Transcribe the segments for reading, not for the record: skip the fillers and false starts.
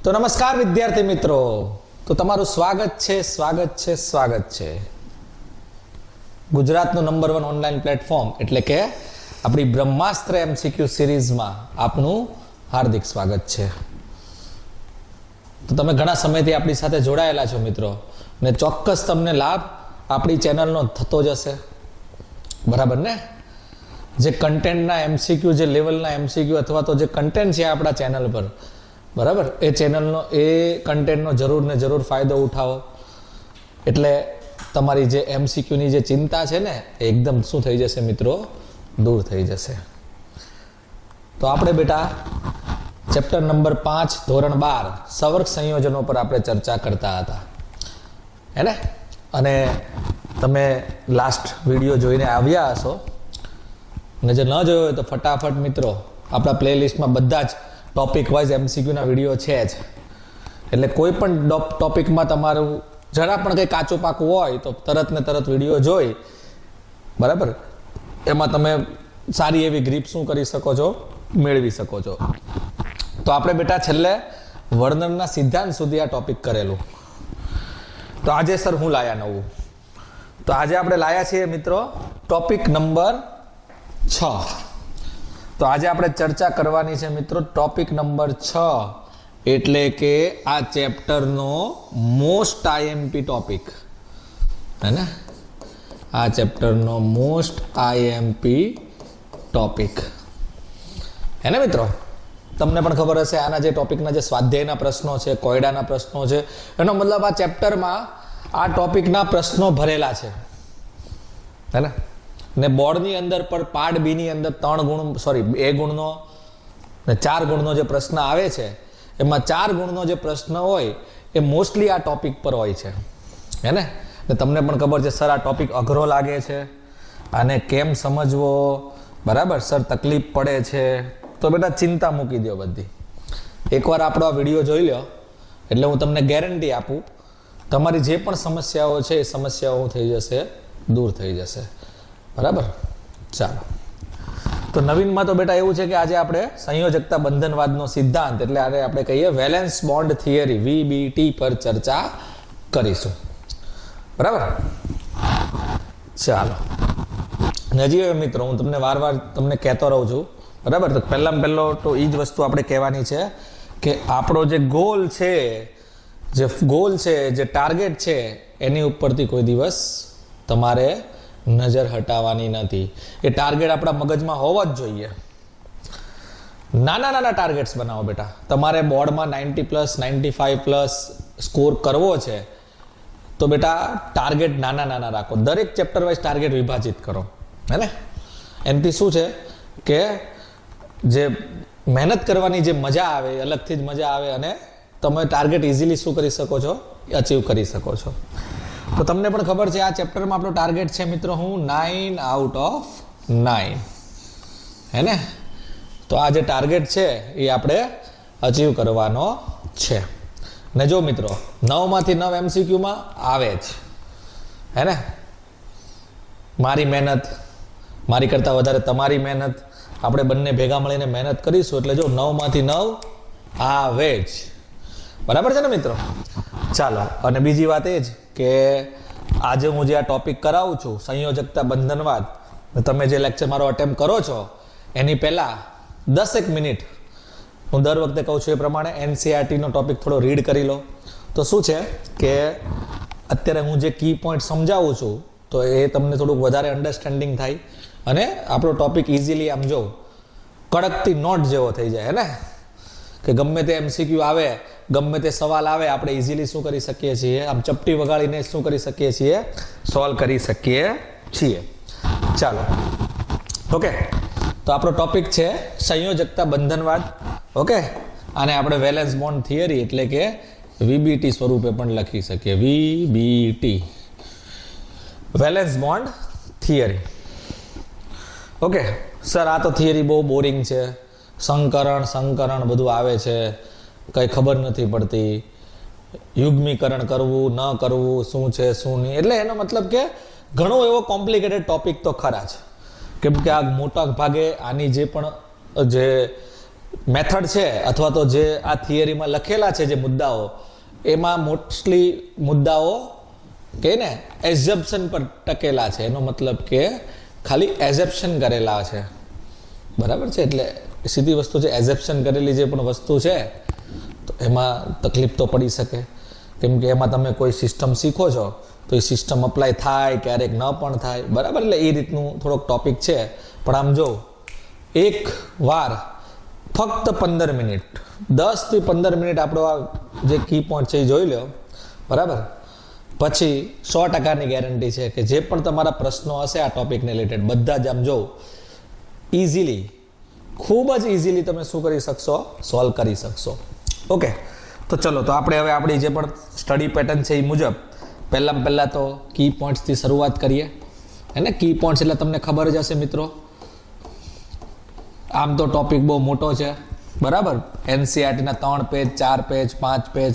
તો નમસ્કાર વિદ્યાર્થી મિત્રો, તો તમારું સ્વાગત છે ગુજરાતનું નંબર 1 ઓનલાઈન પ્લેટફોર્મ એટલે કે આપણી બ્રહ્માસ્ત્ર એમસીક્યુ સિરીઝમાં આપનું હાર્દિક સ્વાગત છે. તો તમે ઘણા સમયથી આપણી સાથે જોડાયેલા છો મિત્રો, ને ચોક્કસ તમને લાભ આપણી ચેનલનો થતો જ હશે, બરાબર ને? જે કન્ટેન્ટના એમસીક્યુ, જે લેવલના એમસીક્યુ અથવા તો જે કન્ટેન્ટ છે આપણા ચેનલ પર, બરાબર, એ ચેનલનો એ કન્ટેન્ટનો જરૂર ને જરૂર ફાયદો ઉઠાવો. એટલે તમારી જે એમસીક્યુની જે ચિંતા છે ને એ એકદમ શું થઈ જશે મિત્રો? દૂર થઈ જશે. તો આપણે બેટા ચેપ્ટર નંબર 5 ધોરણ 12 સવર્ગ સંયોજનો પર આપણે ચર્ચા કરતા હતા, હે ને? અને તમે લાસ્ટ વિડીયો જોઈને આવ્યા હશો, અને જે ન જોયો હોય તો ફટાફટ મિત્રો આપણા પ્લેલિસ્ટમાં બધા જ ટોપિક વાઇઝ એમસીક્યુના વિડીયો છે જ. એટલે કોઈ પણ ટોપિકમાં તમારું જરા પણ કંઈ કાચું પાકું હોય તો તરત ને તરત વિડીયો જોઈ, બરાબર, એમાં તમે સારી એવી ગ્રીપ શું કરી શકો છો? મેળવી શકો છો. તો આપણે બેટા છેલ્લે વર્ણનના સિદ્ધાંત સુધી આ ટોપિક કરેલું. તો આજે સર હું લાયા નવું? તો આજે આપણે લાયા છીએ મિત્રો ટોપિક નંબર 6. તો આજે આપણે ચર્ચા કરવાની છે મિત્રો ટોપિક નંબર 6, એટલે કે આ ચેપ્ટરનો મોસ્ટ આઈએમપી ટોપિક, હે ને? આ ચેપ્ટરનો મોસ્ટ આઈએમપી ટોપિક, હે ને મિત્રો? તમને પણ ખબર હશે આના જે ટોપિકના જે સ્વાધ્યાયના પ્રશ્નો છે, કોયડાના પ્રશ્નો છે, એનો મતલબ આ ચેપ્ટરમાં આ ટોપિકના પ્રશ્નો ભરેલા છે, હે ને? ને બોર્ડની અંદર પણ પાર્ટ બી ની અંદર 2 ગુણનો ને 4 ગુણનો જે પ્રશ્ન આવે છે, એમાં 4 ગુણનો જે પ્રશ્ન હોય એ મોસ્ટલી આ ટોપિક પર હોય છે, હે ને? ને તમને પણ ખબર છે સર આ ટોપિક અઘરો લાગે છે, આને કેમ સમજવો, બરાબર સર તકલીફ પડે છે. તો બેટા ચિંતા મૂકી દો બધી. એકવાર આપણો આ વિડીયો જોઈ લો એટલે હું તમને ગેરંટી આપું, તમારી જે પણ સમસ્યાઓ છે એ સમસ્યાઓ થઈ જશે, દૂર થઈ જશે, બરાબર? ચાલો, તો નવીનમાં તો બેટા એવું છે કે આજે આપણે સંયોજકતા બંધનવાદનો સિદ્ધાંત એટલે આપણે કહીએ વેલેન્સ બોન્ડ થિયરી VBT પર ચર્ચા કરીશું, બરાબર? ચાલો, હજી હવે મિત્રો હું તમને વારવાર તમને કહેતો રહું છું, બરાબર? તો પહેલો તો એ જ વસ્તુ આપણે કહેવાની છે કે આપણો જે ગોલ છે, જે ટાર્ગેટ છે, એની ઉપરથી કોઈ દિવસ તમારે નજર હટાવવાની નથી. એ ટાર્ગેટ આપણા મગજમાં હોવા જ જોઈએ. નાના ટાર્ગેટ્સ બનાવો બેટા. તમારે બોર્ડમાં 90+, 95+ સ્કોર કરવો છે તો બેટા ટાર્ગેટ નાના રાખો. દરેક ચેપ્ટર વાઇઝ ટાર્ગેટ વિભાજિત કરો, હે ને? એનાથી શું છે કે જે મહેનત કરવાની જે મજા આવે એ અલગથી જ મજા આવે, અને તમે ટાર્ગેટ ઇઝીલી શું કરી શકો છો? અચીવ કરી શકો છો. તો તમને પણ ખબર છે આ ચેપ્ટરમાં આપણો ટાર્ગેટ છે મિત્રો, હું 9 out of 9, હે ને? તો આ જે ટાર્ગેટ છે એ આપણે અચીવ કરવાનો છે. ને જો મિત્રો 9 માંથી 9 એમસીક્યુમાં આવે જ, હે ને? મારી મહેનત, મારી કરતાં વધારે તમારી મહેનત, આપણે બંને ભેગા મળીને મહેનત કરીશું એટલે જો 9 માંથી 9 આવે જ, બરાબર છે ને મિત્રો? ચાલો, અને બીજી વાત એ જ કે આજે હું જે આ ટોપિક કરાવું છું સંયોજકતા બંધનવાદ, તમે જે લેક્ચર મારો અટેમ્પ્ટ કરો છો એની પહેલાં 10 મિનિટ હું દર વખતે કહું છું એ પ્રમાણે NCERTનો ટોપિક થોડો રીડ કરી લો. તો શું છે કે અત્યારે હું જે કી પોઈન્ટ સમજાવું છું તો એ તમને થોડુંક વધારે અન્ડરસ્ટેન્ડિંગ થાય, અને આપણો ટોપિક ઇઝીલી આમ જો કડકથી નોટ જેવો થઈ જાય, હે ને? કે ગમે તે MCQ આવે, ગમે તે સવાલ આવે, આપણે ઇઝીલી શું કરી શકીએ છીએ? આમ ચપટી વગાડીને શું કરી શકીએ છીએ? સોલ્વ કરી શકીએ છીએ. ચાલો, ઓકે. તો આપણો ટોપિક છે સંયોજકતા બંધનવાદ, ઓકે. આને આપણે વેલેન્સ બોન્ડ થિયરી એટલે કે VBT સ્વરૂપે પણ લખી શકીએ, VBT, valence bond theory. Okay sir, આ તો થિયરી બહુ બોરિંગ છે, સંકરણ બધું આવે છે, કંઈ ખબર નથી પડતી, યુગ્મીકરણ કરવું ન કરવું, શું છે શું નહીં. એટલે એનો મતલબ કે ઘણો એવો કોમ્પ્લિકેટેડ ટોપિક તો ખરા જ, કેમ કે આ મોટા ભાગે આની જે પણ જે મેથડ છે અથવા તો જે આ થિયરીમાં લખેલા છે જે મુદ્દાઓ, એમાં મોસ્ટલી મુદ્દાઓ કે ને એઝમ્પશન પર ટકેલા છે. એનો મતલબ કે ખાલી એઝેપ્શન કરેલા છે, બરાબર છે. એટલે સીધી વસ્તુ છે, એઝેપ્શન કરેલી જે પણ વસ્તુ છે તો એમાં તકલીફ તો પડી શકે, કેમ કે એમાં તમે કોઈ સિસ્ટમ શીખો છો તો એ સિસ્ટમ અપ્લાય થાય, ક્યારેક ન પણ થાય, બરાબર. એટલે એ રીતનું થોડોક ટોપિક છે. પણ આમ જો એક વાર ફક્ત 15 મિનિટ, 10 થી 15 મિનિટ આપણો આ જે કી પોઈન્ટ છે એ જોઈ લો, બરાબર. પછી 100%ની ગેરંટી છે કે જે પણ તમારા પ્રશ્નો હશે આ ટોપિકને રિલેટેડ બધા જ આમ જો ઇઝીલી, ખૂબ જ ઇઝીલી તમે શું કરી શકશો, સોલ્વ કરી શકશો. ઓકે, તો ચલો, તો આપણે હવે આપણી જે પણ સ્ટડી પેટર્ન છે એ મુજબ પહેલાં તો કી પોઈન્ટ્સથી શરૂઆત કરીએ. એને કી પોઈન્ટ્સ એટલે તમને ખબર જ હશે મિત્રો, આમ તો ટોપિક બહુ મોટો છે, બરાબર. એનસીઆરટીના 3 પેજ, 4 પેજ, 5 પેજ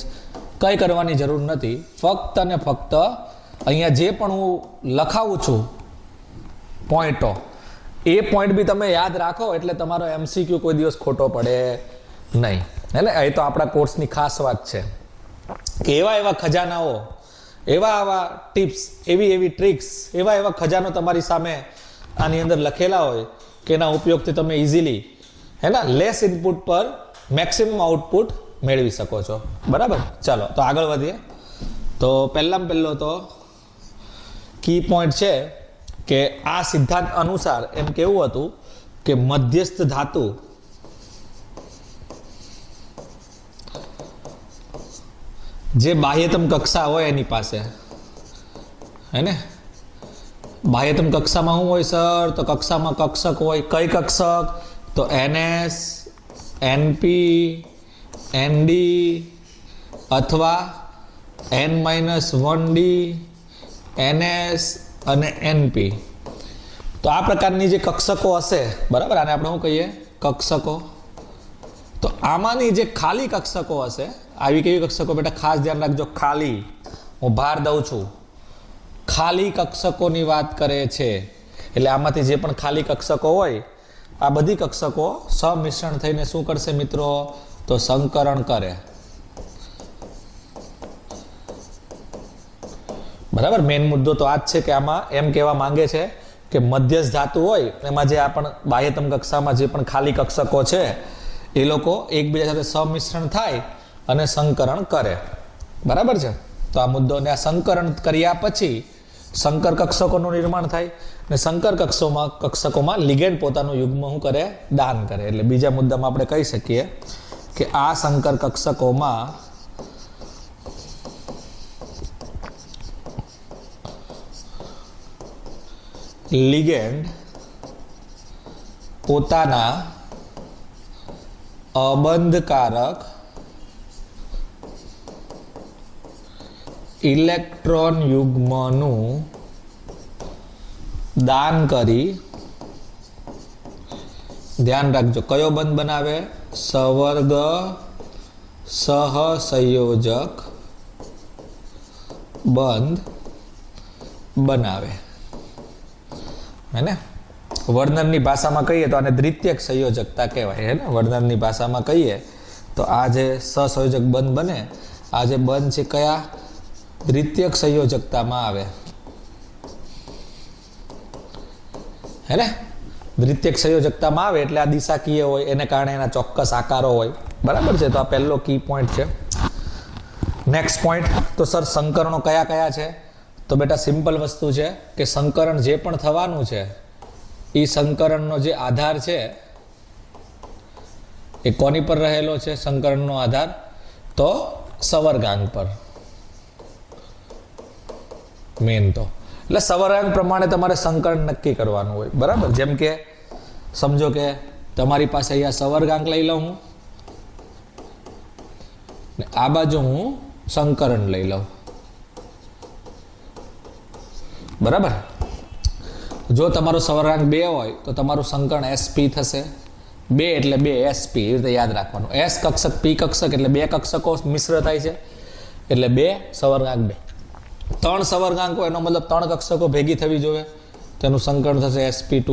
કંઈ કરવાની જરૂર નથી. ફક્ત અને ફક્ત અહીંયા જે પણ હું લખાવું છું પોઈન્ટો, એ પોઈન્ટ બી તમે યાદ રાખો એટલે તમારો એમસીક્યુ કોઈ દિવસ ખોટો પડે નહીં. એટલે એ તો આપણા કોર્સની ખાસ વાત છે કે એવા ખજાનાઓ, એવા ટિપ્સ, એવી ટ્રિક્સ, એવા ખજાનો તમારી સામે આની અંદર લખેલા હોય કે એના ઉપયોગથી તમે ઇઝીલી લેસ ઇનપુટ પર મેક્સિમમ આઉટપુટ મેળવી શકો છો, બરાબર. ચાલો તો આગળ વધીએ. તો પહેલો તો કી પોઈન્ટ છે કે આ સિદ્ધાંત અનુસાર એમ કેવું હતું કે મધ્યસ્થ ધાતુ જે બાહ્યતમ કક્ષા હોય એની પાસે, હે ને, બાહ્યતમ કક્ષામાં શું હોય સર? તો કક્ષામાં કક્ષક હોય. કઈ કક્ષક? તો NS, NP, ND અથવા N-1D, NS અને NP. તો આ પ્રકારની જે કક્ષકો હશે, બરાબર, આને આપણે શું કહીએ? કક્ષકો. તો આમાંની જે ખાલી કક્ષકો હશે, આવી કેવી કક્ષકો બેટા ખાસ ધ્યાન રાખજો, ખાલી, હું ભાર દઉં છું, ખાલી કક્ષકોની વાત કરે છે. એટલે આમાંથી જે પણ ખાલી કક્ષકો હોય, આ બધી કક્ષકો સમિશ્રણ થઈને શું કરશે મિત્રો? તો સંકરણ કરે, બરાબર. મેઇન મુદ્દો તો આ જ છે કે આમાં એમ કહેવા માંગે છે કે મધ્યસ્થ ધાતુ હોય એમાં જે આપણ બાહ્યતમ કક્ષામાં જે પણ ખાલી કક્ષકો છે એ લોકો એકબીજા સાથે સમિશ્રણ થાય અને સંકરણ કરે, બરાબર છે. તો આ મુદ્દોને આ સંકરણ કર્યા પછી સંકર કક્ષકોનું નિર્માણ થાય અને સંકર કક્ષકોમાં લિગેન્ડ પોતાનું યુગ્મ શું કરે? દાન કરે. એટલે બીજા મુદ્દામાં આપણે કહી શકીએ કે આ સંકર કક્ષકોમાં લિગેન્ડ પોતાના અબંધકારક ઇલેક્ટ્રોન યુગ્મનું દાન કરી, ધ્યાન રાખજો કયો બંધ બનાવે? સવર્ગ સહસંયોજક બંધ બનાવે, હે ને. વર્ણનની ભાષામાં કહીએ તો આને દ્વિતીયક સંયોજકતા કહેવાય, હે ને. વર્ણનની ભાષામાં કહીએ તો આ જે સહસંયોજક બંધ બને, આ જે બંધ છે કયા? દ્વિતીયક સંયોજકતામાં આવે, હે ને. દ્વિતીયક સંયોજકતામાં આવે એટલે આ દિશાકીય હોય, એને કારણે એના ચોક્કસ આકારો હોય, બરાબર છે. તો આ પહેલો કી પોઈન્ટ છે. નેક્સ્ટ પોઈન્ટ, તો સર સંકરણો કયા કયા છે? તો બેટા સિમ્પલ વસ્તુ છે કે સંકરણ જે પણ થવાનું છે એ સંકરણનો જે આધાર છે એ કોની પર રહેલો છે? સંકરણનો આધાર તો સવર્ગાંક પર, મેન તો. એટલે સવર્ગાંક પ્રમાણે તમારે સંકરણ નક્કી કરવાનું હોય, બરાબર. જેમ કે સમજો કે તમારી પાસે અહીંયા સવર્ગાંક લઈ લઉં હું ને આ બાજુ હું સંકરણ લઈ લઉં, બરાબર. જો તમારો સવર્ગાંક 2 હોય તો તમારું સંકરણ SP થશે. 2 એટલે 2 SP, એ રીતે યાદ રાખવાનું. S કક્ષક P કક્ષક એટલે 2 કક્ષકો મિશ્ર થાય છે એટલે 2 સવર્ગાંક 2. 3 સવર્ગાંક હોય એનો મતલબ 3 કક્ષકો ભેગી થવી જોઈએ, તેનું સંકરણ થશે SP2.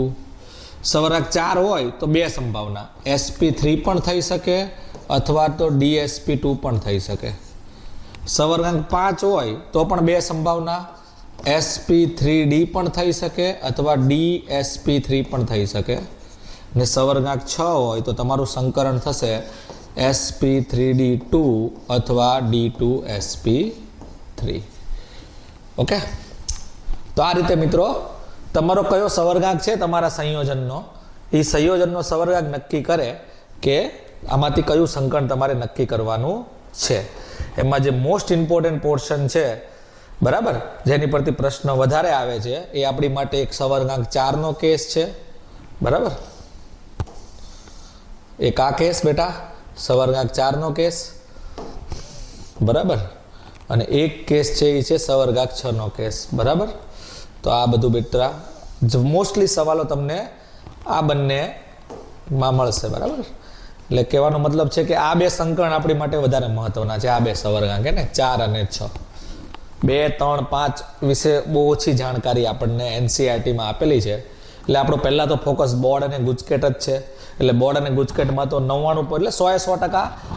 સવર્ગાંક 4 હોય તો બે સંભાવના, sp3 પણ થઈ શકે અથવા તો dsp2 પણ થઈ શકે. સવર્ગાંક 5 હોય તો પણ બે સંભાવના, sp3d પણ થઈ શકે અથવા dsp3 પણ થઈ શકે. ને સવર્ગાંક 6 હોય તો તમારું સંકરણ થશે sp3d2 અથવા d2sp3. ઓકે, તો આ રીતે મિત્રો તમારો કયો સવર્ગાંક છે તમારા સંયોજનનો, એ સંયોજનનો સવર્ગાંક નક્કી કરે કે આમાંથી કયું સંકરણ તમારે નક્કી કરવાનું છે. એમાં જે મોસ્ટ ઇમ્પોર્ટન્ટ પોર્શન છે, બરાબર, જેની પરથી પ્રશ્ન વધારે આવે છે, એ આપણી માટે એક સવર્ગાંક 4નો કેસ છે. બરાબર, એક આ કેસ બેટા સવર્ગાંક 4નો કેસ, બરાબર, અને એક કેસ છે એ છે સવર્ગાંક 6નો કેસ. બરાબર, તો આ બધું બેટા મોસ્ટલી સવાલો તમને આ બંનેમાં મળશે. બરાબર, એટલે કહેવાનો મતલબ છે કે આ બે સંકરણ આપણી માટે વધારે મહત્વના છે, આ બે સવર્ગાંક ને 4 અને 6. 2, 3, 5 વિશે બહુ ઓછી જાણકારી આપણને NCERT-માં આપેલી છે. એટલે આપણો પહેલાં તો ફોકસ બોર્ડ અને ગુજકેટ જ છે. એટલે બોર્ડ અને ગુજકેટમાં તો 99 એટલે 100%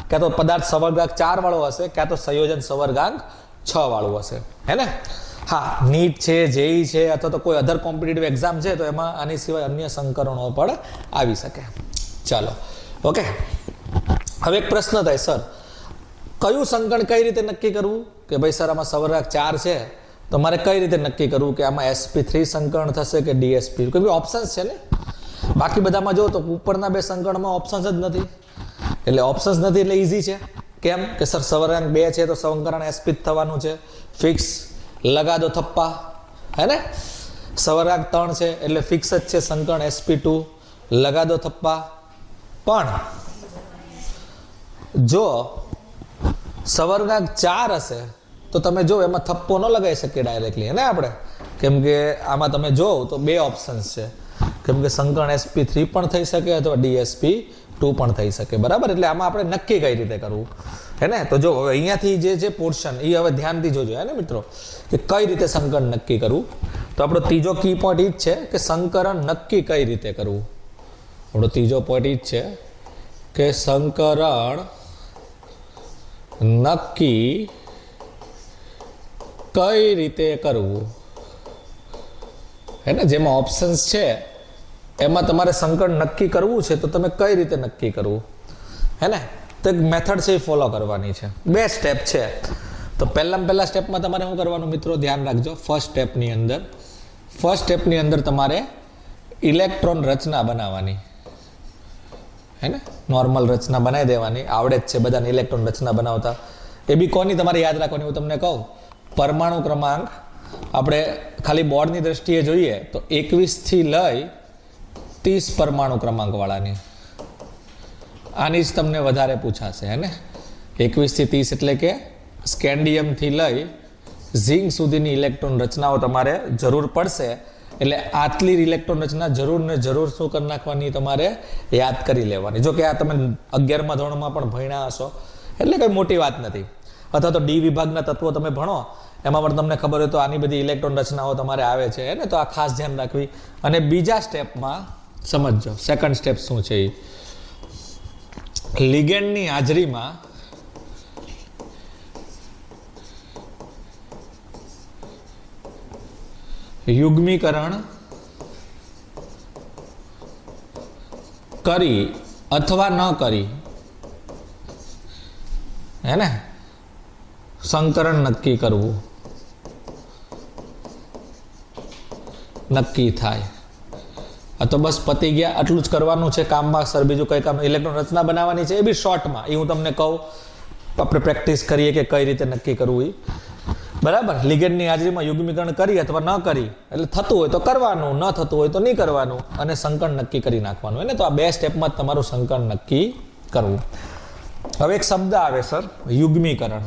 ક્યાં તો પદાર્થ સવર્ગાંક 4 વાળો હશે, ક્યાં તો સંયોજન સવર્ગાંક 6 વાળું હશે, હે ને? હા, નીટ છે, જેઈ છે, અથવા તો કોઈ અધર કોમ્પિટિટિવ એક્ઝામ છે તો એમાં આની સિવાય અન્ય સંકરણો પણ આવી શકે. ચાલો, ઓકે. હવે એક પ્રશ્ન થાય, સર કયું સંકરણ કઈ રીતે નક્કી કરવું? કે ભાઈ સર આમાં સવર્ગાંક 4 છે તો મારે કઈ રીતે નક્કી કરવું કે આમાં sp3 સંકરણ થશે કે dsp? કેમ કે ઓપ્શન્સ છે ને, બાકી બધામાં જો તો ઉપરના બે સંકરણમાં ઓપ્શન્સ જ નથી. એટલે ઓપ્શન્સ નથી એટલે ઈઝી છે. કેમ કે સર સવર્ગાંક 2 છે તો સંકરણ sp જ થવાનું છે, ફિક્સ, લગા દો થપ્પા, હે ને? સવર્ગાંક 3 છે એટલે ફિક્સ જ છે સંકરણ sp2, લગા દો થપ્પા. પણ જો સવર્ગાંક 4 હશે તો તમે જો એમાં થપ્પો ન લગાવી શકીએ ડાયરેક્ટલી, હે ને આપણે? કેમ કે આમાં તમે જો તો બે ઓપ્શન્સ છે, કેમ કે સંકરણ sp3 પણ થઈ શકે અથવા dsp2 પણ થઈ શકે. બરાબર, એટલે આમાં આપણે નક્કી કઈ રીતે કરવું, હે ને? તો જો હવે અહીંયાથી જે પોર્શન એ હવે ધ્યાનથી જોજો, હે ને મિત્રો, કે કઈ રીતે સંકરણ નક્કી કરવું. તો આપણો ત્રીજો કી પોઈન્ટ એ જ છે કે સંકરણ નક્કી કઈ રીતે કરવું. આપણો ત્રીજો પોઈન્ટ એ જ છે કે સંકરણ નક્કી કઈ રીતે કરવું, હે ને? જેમાં ઓપ્શન્સ છે એમાં તમારે સંકરણ નક્કી કરવું છે તો તમે કઈ રીતે નક્કી કરવું, હે ને? તો એક મેથડ છે એ ફોલો કરવાની છે. 2 સ્ટેપ છે. તો પહેલા સ્ટેપમાં તમારે શું કરવાનું મિત્રો, ધ્યાન રાખજો. ફર્સ્ટ સ્ટેપની અંદર તમારે ઇલેક્ટ્રોન રચના બનાવવાની, હે ને? નોર્મલ રચના બનાવી દેવાની. આવડે જ છે બધાને ઇલેક્ટ્રોન રચના બનાવતા. એ બી કોની તમારે યાદ રાખવાની, હું તમને કહું. પરમાણુ ક્રમાંક આપણે ખાલી બોર્ડની દ્રષ્ટિએ જોઈએ તો 21 થી લઈ 30 પરમાણુ ક્રમાંક વાળાની, આની જ તમને વધારે પૂછાશે, હે ને? 21 થી 30 એટલે કે સ્કેન્ડિયમથી લઈ ઝિંક સુધીની ઇલેક્ટ્રોન રચનાઓ તમારે જરૂર પડશે. એટલે આટલી ઇલેક્ટ્રોન રચના જરૂર ને જરૂર શું કરી નાખવાની, તમારે યાદ કરી લેવાની. જો કે આ તમે 11મા ધોરણમાં પણ ભણ્યા હશો, એટલે કંઈ મોટી વાત નથી. અથવા તો ડી વિભાગના તત્વો તમે ભણો એમાં પણ તમને ખબર હોય તો આની બધી ઇલેક્ટ્રોન રચનાઓ તમારે આવે છે, હે ને? તો આ ખાસ ધ્યાન રાખવી. અને બીજા સ્ટેપમાં સમજો, સેકન્ડ સ્ટેપ શું છે, એ લિગેન્ડની હાજરીમાં યુગ્મીકરણ કરી અથવા ન કરી, હે ને, સંકરણ નક્કી કરવું, નક્કી થાય. આ તો બસ પતી ગયા, આટલું જ કરવાનું છે કામમાં. સર બીજું કઈ કામ? ઇલેક્ટ્રોન રચના બનાવવાની છે, એ બી શોર્ટમાં. એ હું તમને કહું, આપણે પ્રેક્ટિસ કરીએ કે કઈ રીતે નક્કી કરવું એ. બરાબર, લિગેન્ડની હાજરીમાં યુગ્મીકરણ કરી અથવા ન કરી, એટલે થતું હોય તો કરવાનું, ન થતું હોય તો નહીં કરવાનું, અને સંકરણ નક્કી કરી નાખવાનું, હે ને? તો આ 2 સ્ટેપમાં જ તમારું સંકરણ નક્કી કરવું. હવે એક શબ્દ આવે સર, યુગ્મીકરણ,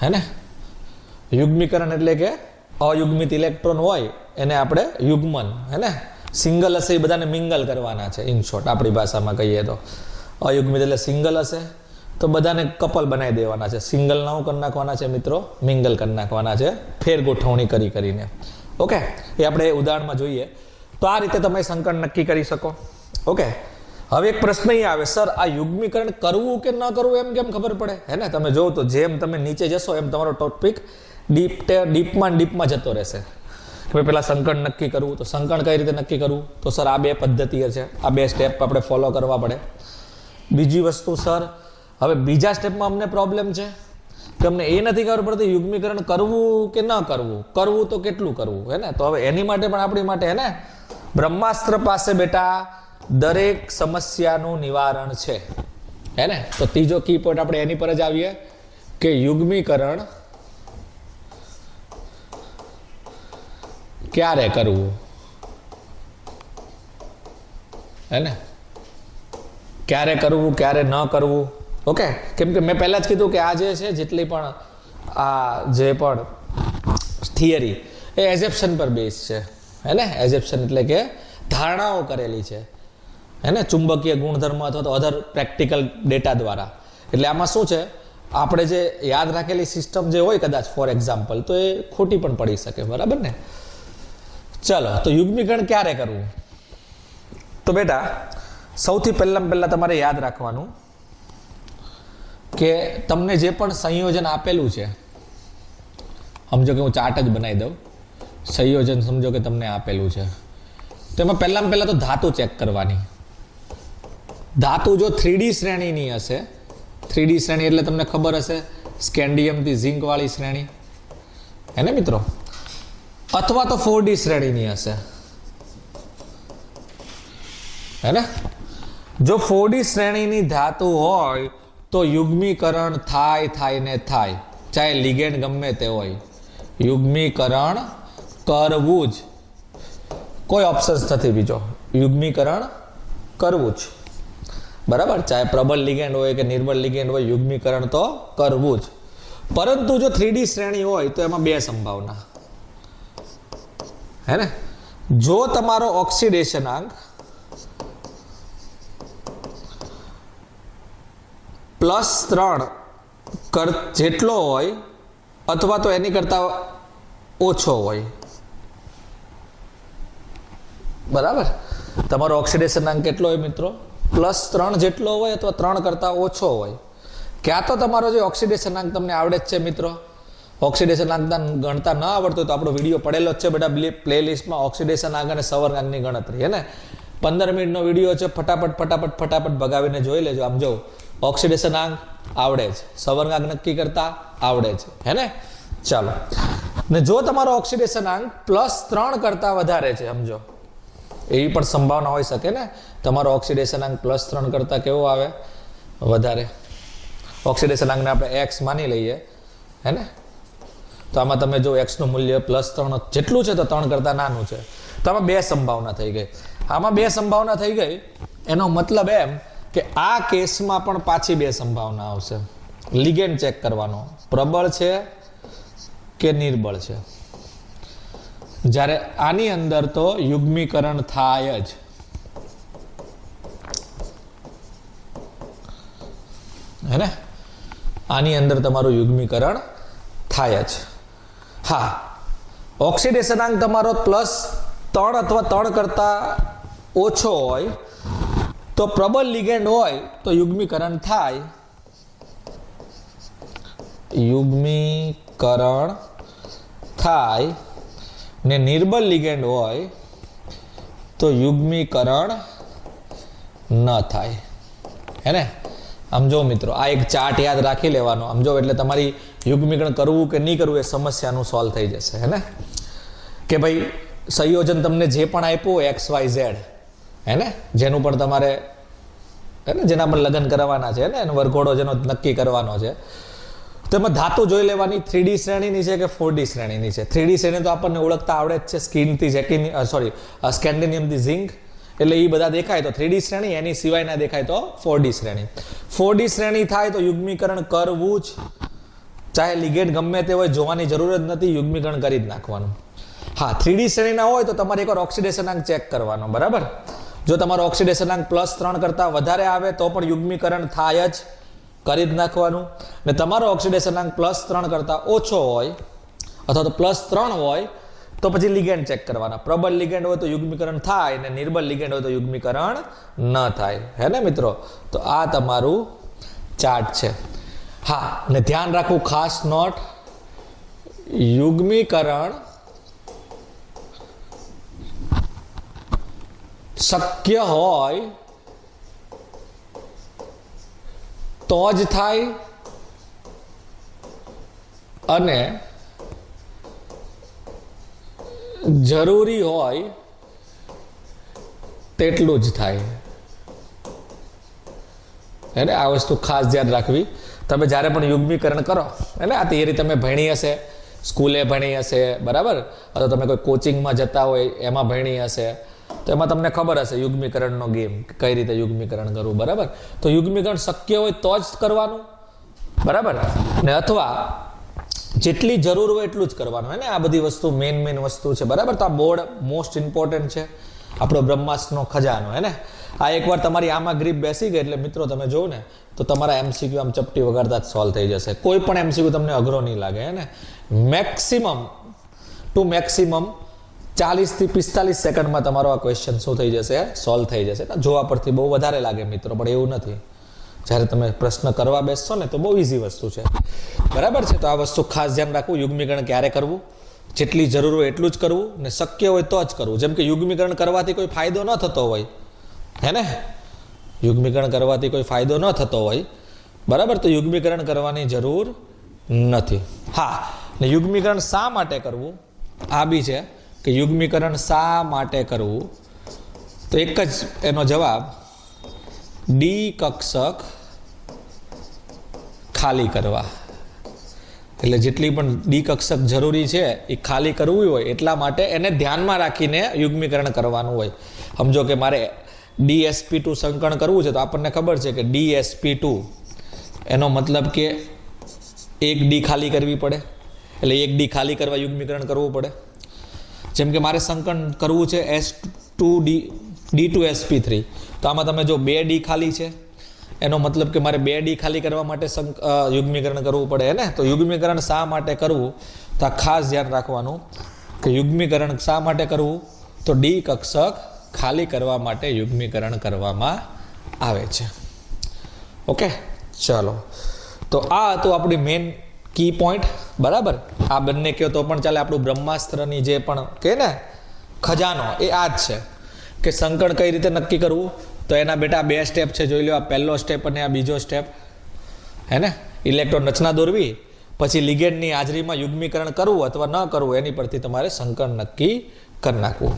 હે ને? યુગ્મીકરણ એટલે કે અયુગ્મિત ઇલેક્ટ્રોન હોય એને આપણે યુગ્મન, હે ને? સિંગલ હશે એ બધાને મિંગલ કરવાના છે. ઇન શોર્ટ આપણી ભાષામાં કહીએ તો અયુગ્મિત એટલે સિંગલ હશે તો બધાને કપલ બનાવી દેવાના છે. સિંગલ ના કરી નાખવાના છે મિત્રો, મિંગલ કરી નાખવાના છે, ફેર ગોઠવણી કરીને. ઓકે, એ આપણે ઉદાહરણમાં જોઈએ. તો આ રીતે તમે સંકર નક્કી કરી શકો. ઓકે, હવે એક પ્રશ્ન અહીં આવે, સર આ યુગ્મીકરણ કરવું કે ન કરવું એમ કેમ ખબર પડે? હે ને, તમે જોવો તો જેમ તમે નીચે જશો એમ તમારો ટોપિક ડીપમાં જતો રહેશે. કે પેલા સંકર નક્કી કરવું, તો સંકર કઈ રીતે નક્કી કરવું? તો સર આ બે પદ્ધતિઓ છે, આ બે સ્ટેપ આપણે ફોલો કરવા પડે. બીજી વસ્તુ, સર હવે બીજા સ્ટેપમાં અમને પ્રોબ્લેમ છે કે અમને એ નથી ખબર પડતી યુગ્મીકરણ કરવું કે ન કરવું, કરવું તો કેટલું કરવું, હે ને. તો હવે એની માટે પણ આપણી માટે હે ને બ્રહ્માસ્ત્ર પાસે બેટા દરેક સમસ્યાનું નિવારણ છે, હે ને. તો ત્રીજો કી પોઈન્ટ આપણે એની પર જ આવીએ કે યુગ્મીકરણ ક્યારે કરવું, હે ને, ક્યારે કરવું ક્યારે ન કરવું. ઓકે, કેમ કે મેં પહેલા જ કીધું કે આ જે છે જેટલી પણ આ જે પણ થિયરી એ એઝેપ્શન પર બેઝ છે, હે ને. એઝેપ્શન એટલે કે ધારણાઓ કરેલી છે, હે ને, ચુંબકીય ગુણધર્મ અથવા તો અધર પ્રેક્ટિકલ ડેટા દ્વારા. એટલે આમાં શું છે, આપણે જે યાદ રાખેલી સિસ્ટમ જે હોય કદાચ ફોર એક્ઝામ્પલ તો એ ખોટી પણ પડી શકે, બરાબર ને. ચલો, તો યુગ્મીકરણ ક્યારે કરવું? તો બેટા સૌથી પહેલા તમારે યાદ રાખવાનું કે તમને જે પણ સંયોજન આપેલું છે, સમજો કે હું ચાર્ટ જ બનાવી દઉં, સંયોજન સમજો કે તમને આપેલું છે, તો એમાં પહેલા તો ધાતુ ચેક કરવાની. ધાતુ જો 3D શ્રેણીની હશે, 3D શ્રેણી એટલે તમને ખબર હશે સ્કેન્ડિયમથી ઝિંક વાળી શ્રેણી, હે ને મિત્રો, અથવા તો 4D શ્રેણીની હશે, હે ને. જો 4D શ્રેણીની ધાતુ હોય તો યુગ્મીકરણ થાય ને થાય, ચાહે લિગેન્ડ ગમે તે હોય, યુગ્મીકરણ કરવું જ, કોઈ ઓપ્શન્સ નથી બીજો, યુગ્મીકરણ કરવું જ, બરાબર. ચાહે પ્રબળ લિગેન્ડ હોય કે નિર્બળ લિગેન્ડ હોય, યુગ્મીકરણ તો કરવું જ. પરંતુ જો 3D શ્રેણી હોય તો એમાં બે સંભાવના, હે ને. જો તમારો ઓક્સિડેશનાંક +3 જેટલો હોય અથવા તો એની કરતા ઓછો હોય, બરાબર. તમારો ઓક્સિડેશનાંક કેટલો હોય મિત્રો? +3 જેટલો હોય અથવા 3 કરતા ઓછો હોય. ક્યાં તો તમારો જે ઓક્સિડેશનાંક તમને આવડે જ છે મિત્રો, ઓક્સિડેશનાંકના ગણતા ન આવડતું તો આપણો વિડીયો પડેલો જ છે બેટા પ્લેલિસ્ટમાં, ઓક્સિડેશનાંક અને સવર્ણાંકની ગણતરી, હે ને. 15 મિનિટનો વિડીયો છે, ફટાફટ ભગાવીને જોઈ લેજો. આમ જો ઓક્સિડેશનાંક આવડે છે, સવર્ણાંક નક્કી કરતા આવડે છે, હે ને. ચાલો, ને જો તમારો ઓક્સિડેશનાંક +3 કરતા વધારે છે, સમજો એવી પણ સંભાવના હોઈ શકે ને, તમારો ઓક્સિડેશનાંક +3 કરતા કેવો આવે? વધારે. ઓક્સિડેશનાંકને આપણે x માની લઈએ, હે ને. તો આમાં તમે જો x નું મૂલ્ય +3 જેટલું છે તો 3 કરતા નાનું છે, તો આમાં બે સંભાવના થઈ ગઈ. આમાં બે સંભાવના થઈ ગઈ, એનો મતલબ એમ કે આ કેસમાં પણ પાછી બે સંભાવના આવશે. લિગેન્ડ ચેક કરવાનો, પ્રબળ છે કે નિર્બળ છે. જ્યારે આની અંદર તો યુગ્મીકરણ થાય જ, હે ને. આની અંદર તમારું યુગ્મીકરણ થાય જ. હા, ઓક્સિડેશનાંક તમારો +3 અથવા 3 કરતા ઓછો હોય તો પ્રબળ લિગેન્ડ હોય તો યુગ્મીકરણ થાય, યુગ્મીકરણ થાય, ને નિર્બળ લિગેન્ડ હોય તો યુગ્મીકરણ ન થાય, હે ને. આમ જો મિત્રો, આ એક ચાર્ટ યાદ રાખી લેવાનો, આમ જો એટલે તમારી યુગ્મીકરણ કરવું કે નહીં કરવું એ સમસ્યાનું સોલ્વ થઈ જશે, હે ને. કે ભાઈ સંયોજન તમને જે પણ આપ્યું XYZ, હે ને, જેનું પણ તમારે, હે ને, જેના પર લગ્ન કરવાના છે, ને એનો વરઘોડો જેનો નક્કી કરવાનો છે, તો એમાં ધાતુ જોઈ લેવાની 3D શ્રેણીની છે કે 4D શ્રેણીની છે. 3D શ્રેણી તો આપણને ઓળખતા આવડે જ છે, સ્કેન્ડિયમથી ઝિંક, એટલે એ બધા દેખાય તો 3D શ્રેણી, એની સિવાયના દેખાય તો 4D શ્રેણી. 4D શ્રેણી થાય તો યુગ્મીકરણ કરવું જ, ચાહે લિગેન્ડ ગમે તે હોય, જોવાની જરૂર જ નથી, યુગ્મીકરણ કરી જ નાખવાનું. હા, 3D શ્રેણીના હોય તો તમારે એકવાર ઓક્સિડેશનાંક ચેક કરવાનો, બરાબર. જો તમારો ઓક્સિડેશનાંક +3 કરતા વધારે આવે તો પણ યુગ્મીકરણ થાય જ, કરી જ નાખવાનું. ને તમારો ઓક્સિડેશનાંક +3 કરતા ઓછો હોય અથવા તો +3 હોય તો પછી લિગેન્ડ ચેક કરવાના. પ્રબળ લિગેન્ડ હોય તો યુગ્મીકરણ થાય અને નિર્બળ લિગેન્ડ હોય તો યુગ્મીકરણ ન થાય. હે ને મિત્રો? તો આ તમારું ચાર્ટ છે. હા, અને ધ્યાન રાખવું ખાસ નોટ, યુગ્મીકરણ શક્ય હોય તો જ થાય અને જરૂરી હોય તેટલું જ થાય. એને આ વસ્તુ ખાસ ધ્યાન રાખવી. તમે જ્યારે પણ યુગ્મીકરણ કરો, એને આ થિયરી તમે ભણી હશે, સ્કૂલે ભણી હશે, બરાબર, અથવા તમે કોઈ કોચિંગમાં જતા હોય એમાં ભણી હશે, તો એમાં તમને ખબર હશે યુગ્મીકરણનો ગેમ, કઈ રીતે યુગ્મીકરણ કરવું. બરાબર, તો યુગ્મીકરણ શક્ય હોય તો જ કરવાનું, બરાબર, ને અથવા જેટલી જરૂર હોય એટલું જ કરવાનું. હે ને? આ બધી વસ્તુ મેઇન વસ્તુ છે. બરાબર, તો આ બોર્ડ મોસ્ટ ઇમ્પોર્ટન્ટ છે, આપણો બ્રહ્માસ્ત્રનો ખજાનો. હે ને? આ એકવાર તમારી આમાં ગ્રીપ બેસી ગઈ એટલે મિત્રો તમે જોવો ને તો તમારા એમસીક્યુ આમ ચપટી વગાડતા જ સોલ્વ થઈ જશે. કોઈ પણ એમસીક્યુ તમને અઘરો નહીં લાગે. હે ને? મેક્સિમમ 40 થી 45 સેકન્ડમાં તમારો આ ક્વેશ્ચન શું થઈ જશે? સોલ્વ થઈ જશે. જોવા પરથી બહુ વધારે લાગે મિત્રો, પણ એવું નથી. જ્યારે તમે પ્રશ્ન કરવા બેસશો ને તો બહુ ઇઝી વસ્તુ છે. બરાબર છે? તો આ વસ્તુ ખાસ ધ્યાન રાખવું. યુગ્મીકરણ ક્યારે કરવું? જેટલી જરૂર હોય એટલું જ કરવું, ને શક્ય હોય તો જ કરવું. જેમ કે યુગ્મીકરણ કરવાથી કોઈ ફાયદો ન થતો હોય, હે ને? યુગ્મીકરણ કરવાથી કોઈ ફાયદો ન થતો હોય, બરાબર, તો યુગ્મીકરણ કરવાની જરૂર નથી. હા, ને યુગ્મીકરણ શા માટે કરવું? આ બી છે કે યુગ્મીકરણ શા માટે કરવું? તો એક જ એનો જવાબ, ડી કક્ષક ખાલી કરવા. એટલે જેટલી પણ ડી કક્ષક જરૂરી છે એ ખાલી કરવું હોય એટલા માટે એને ધ્યાનમાં રાખીને યુગ્મીકરણ કરવાનું હોય. સમજો કે મારે DsP2 સંકરણ કરવું છે તો આપણને ખબર છે કે DsP2 એનો મતલબ કે એક ડી ખાલી કરવી પડે, એટલે એક ડી ખાલી કરવા યુગ્મીકરણ કરવું પડે. જેમ કે મારે સંકરણ કરવું છે D2sp3, તો આમાં તમે જો 2 ડી ખાલી છે, એનો મતલબ કે મારે 2 ડી ખાલી કરવા માટે યુગ્મીકરણ કરવું પડે. હે ને? તો યુગ્મીકરણ શા માટે કરવું? તો આ ખાસ ધ્યાન રાખવાનું કે યુગ્મીકરણ શા માટે કરવું? તો ડી કક્ષક ખાલી કરવા માટે યુગ્મીકરણ કરવામાં આવે છે. ઓકે, ચાલો, તો આ હતું આપણી મેઇન કી પોઈન્ટ. બરાબર, આ બંને કહો તો પણ ચાલે. આપણું બ્રહ્માસ્ત્રની જે પણ કહે ને ખજાનો એ આ જ છે કે સંકળ કઈ રીતે નક્કી કરવું. તો એના બેટા 2 સ્ટેપ છે, જોઈ લો. આ પહેલો સ્ટેપ અને આ બીજો સ્ટેપ. હે ને? ઇલેક્ટ્રોન રચના દોરવી, પછી લિગેન્ડની હાજરીમાં યુગ્મીકરણ કરવું અથવા ન કરવું, એની પરથી તમારે સંકળ નક્કી કરી નાખવું.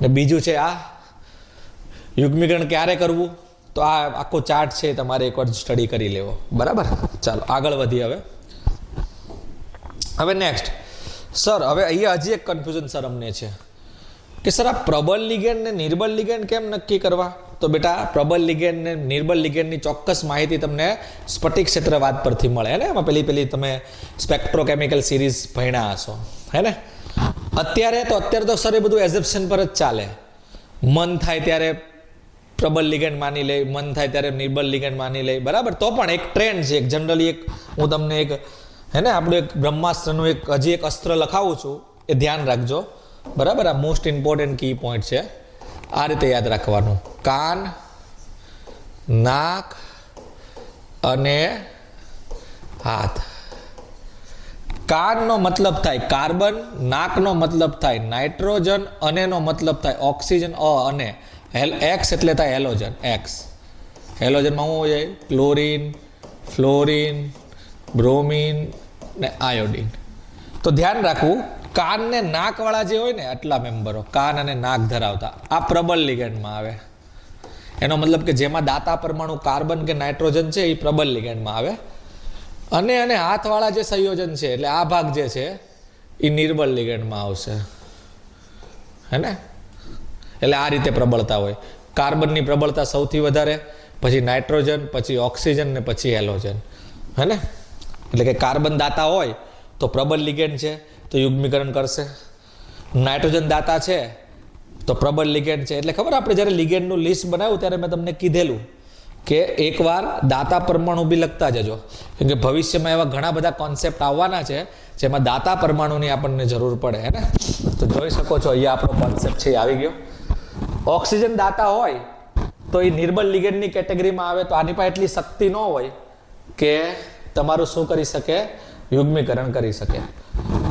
ને બીજું છે આ યુગ્મીકરણ ક્યારે કરવું? તો આ આખો ચાર્ટ છે તમારે એકવાર સ્ટડી કરી લેવો. બરાબર, ચાલો આગળ વધીએ. હવે નેક્સ્ટ સર, હવે અહીંયા હજી એક કન્ફ્યુઝન સર અમને છે કે સર આ પ્રબળ લિગેન્ડ ને નિર્બળ લિગેન્ડ કેમ નક્કી કરવા? તો બેટા પ્રબળ લિગેન્ડ ને નિર્બળ લિગેન્ડની ચોક્કસ માહિતી તમને સ્ફટિક ક્ષેત્રવાદ પરથી મળે. હે ને? એમાં પેલી તમે સ્પેક્ટ્રોકેમિકલ સિરીઝ ભણ્યા હશો. હે ને? અત્યારે તો સર એ બધું એઝેપ્શન પર જ ચાલે. મન થાય ત્યારે પ્રબળ લિગેન્ડ માની લે, મન થાય ત્યારે નિર્બળ લિગેન્ડ માની લે. બરાબર, તો પણ એક ટ્રેન્ડ છે, એક જનરલી એક હું તમને એક હે ને આપણું એક બ્રહ્માસ્ત્રનું હજી એક અસ્ત્ર લખાવું છું, એ ધ્યાન રાખજો. બરાબર, આ મોસ્ટ ઇમ્પોર્ટન્ટ કી પોઈન્ટ છે. આ રીતે યાદ રાખવાનું. કાન, નાક અને હાથ. કાનનો મતલબ થાય કાર્બન, નાકનો મતલબ થાય નાઇટ્રોજન, અનેનો મતલબ થાય ઓક્સિજન, અને એક્સ એટલે થાય હેલોજન. એક્સ હેલોજનમાં શું હોય? ક્લોરીન, ફ્લોરીન, બ્રોમીન ને આયોડીન. તો ધ્યાન રાખવું, કાન ને નાક વાળા જે હોય ને આટલા મેમ્બરો, કાન અને નાક ધરાવતા, આ પ્રબળ લિગેન્ડમાં આવે. એનો મતલબ કે જેમાં દાતા પરમાણુ કાર્બન કે નાઇટ્રોજન છે એ પ્રબળ લિગેન્ડમાં આવે. અને હાથવાળા જે સંયોજન છે, એટલે આ ભાગ જે છે એ નિર્બળ લિગેન્ડમાં આવશે. હે ને? એટલે આ રીતે પ્રબળતા હોય. કાર્બનની પ્રબળતા સૌથી વધારે, પછી નાઇટ્રોજન, પછી ઓક્સિજન ને પછી હેલોજન. હે ને? એટલે કે કાર્બન દાતા હોય તો પ્રબળ લિગેન્ડ છે તો યુગ્મીકરણ કરશે. નાઇટ્રોજન દાતા છે તો પ્રબળ લિગેન્ડ છે. એટલે ખબર આપણે જ્યારે લિગેન્ડનું લિસ્ટ બનાવ્યું ત્યારે મેં તમને કીધેલું કે એકવાર દાતા પરમાણુ બી લખતા જજો, કેમ કે ભવિષ્યમાં એવા ઘણા બધા કોન્સેપ્ટ આવવાના છે જેમાં દાતા પરમાણુની આપણને જરૂર પડે, હે ને. તો જોઈ શકો છો અહીંયા આપણો કોન્સેપ્ટ છે એ આવી ગયો. ઓક્સિજન દાતા હોય તો એ નિર્બળ લિગેન્ડની કેટેગરીમાં આવે, તો આની પાસે એટલી શક્તિ ન હોય કે તમારું શું કરી શકે, યુગ્મીકરણ કરી શકે.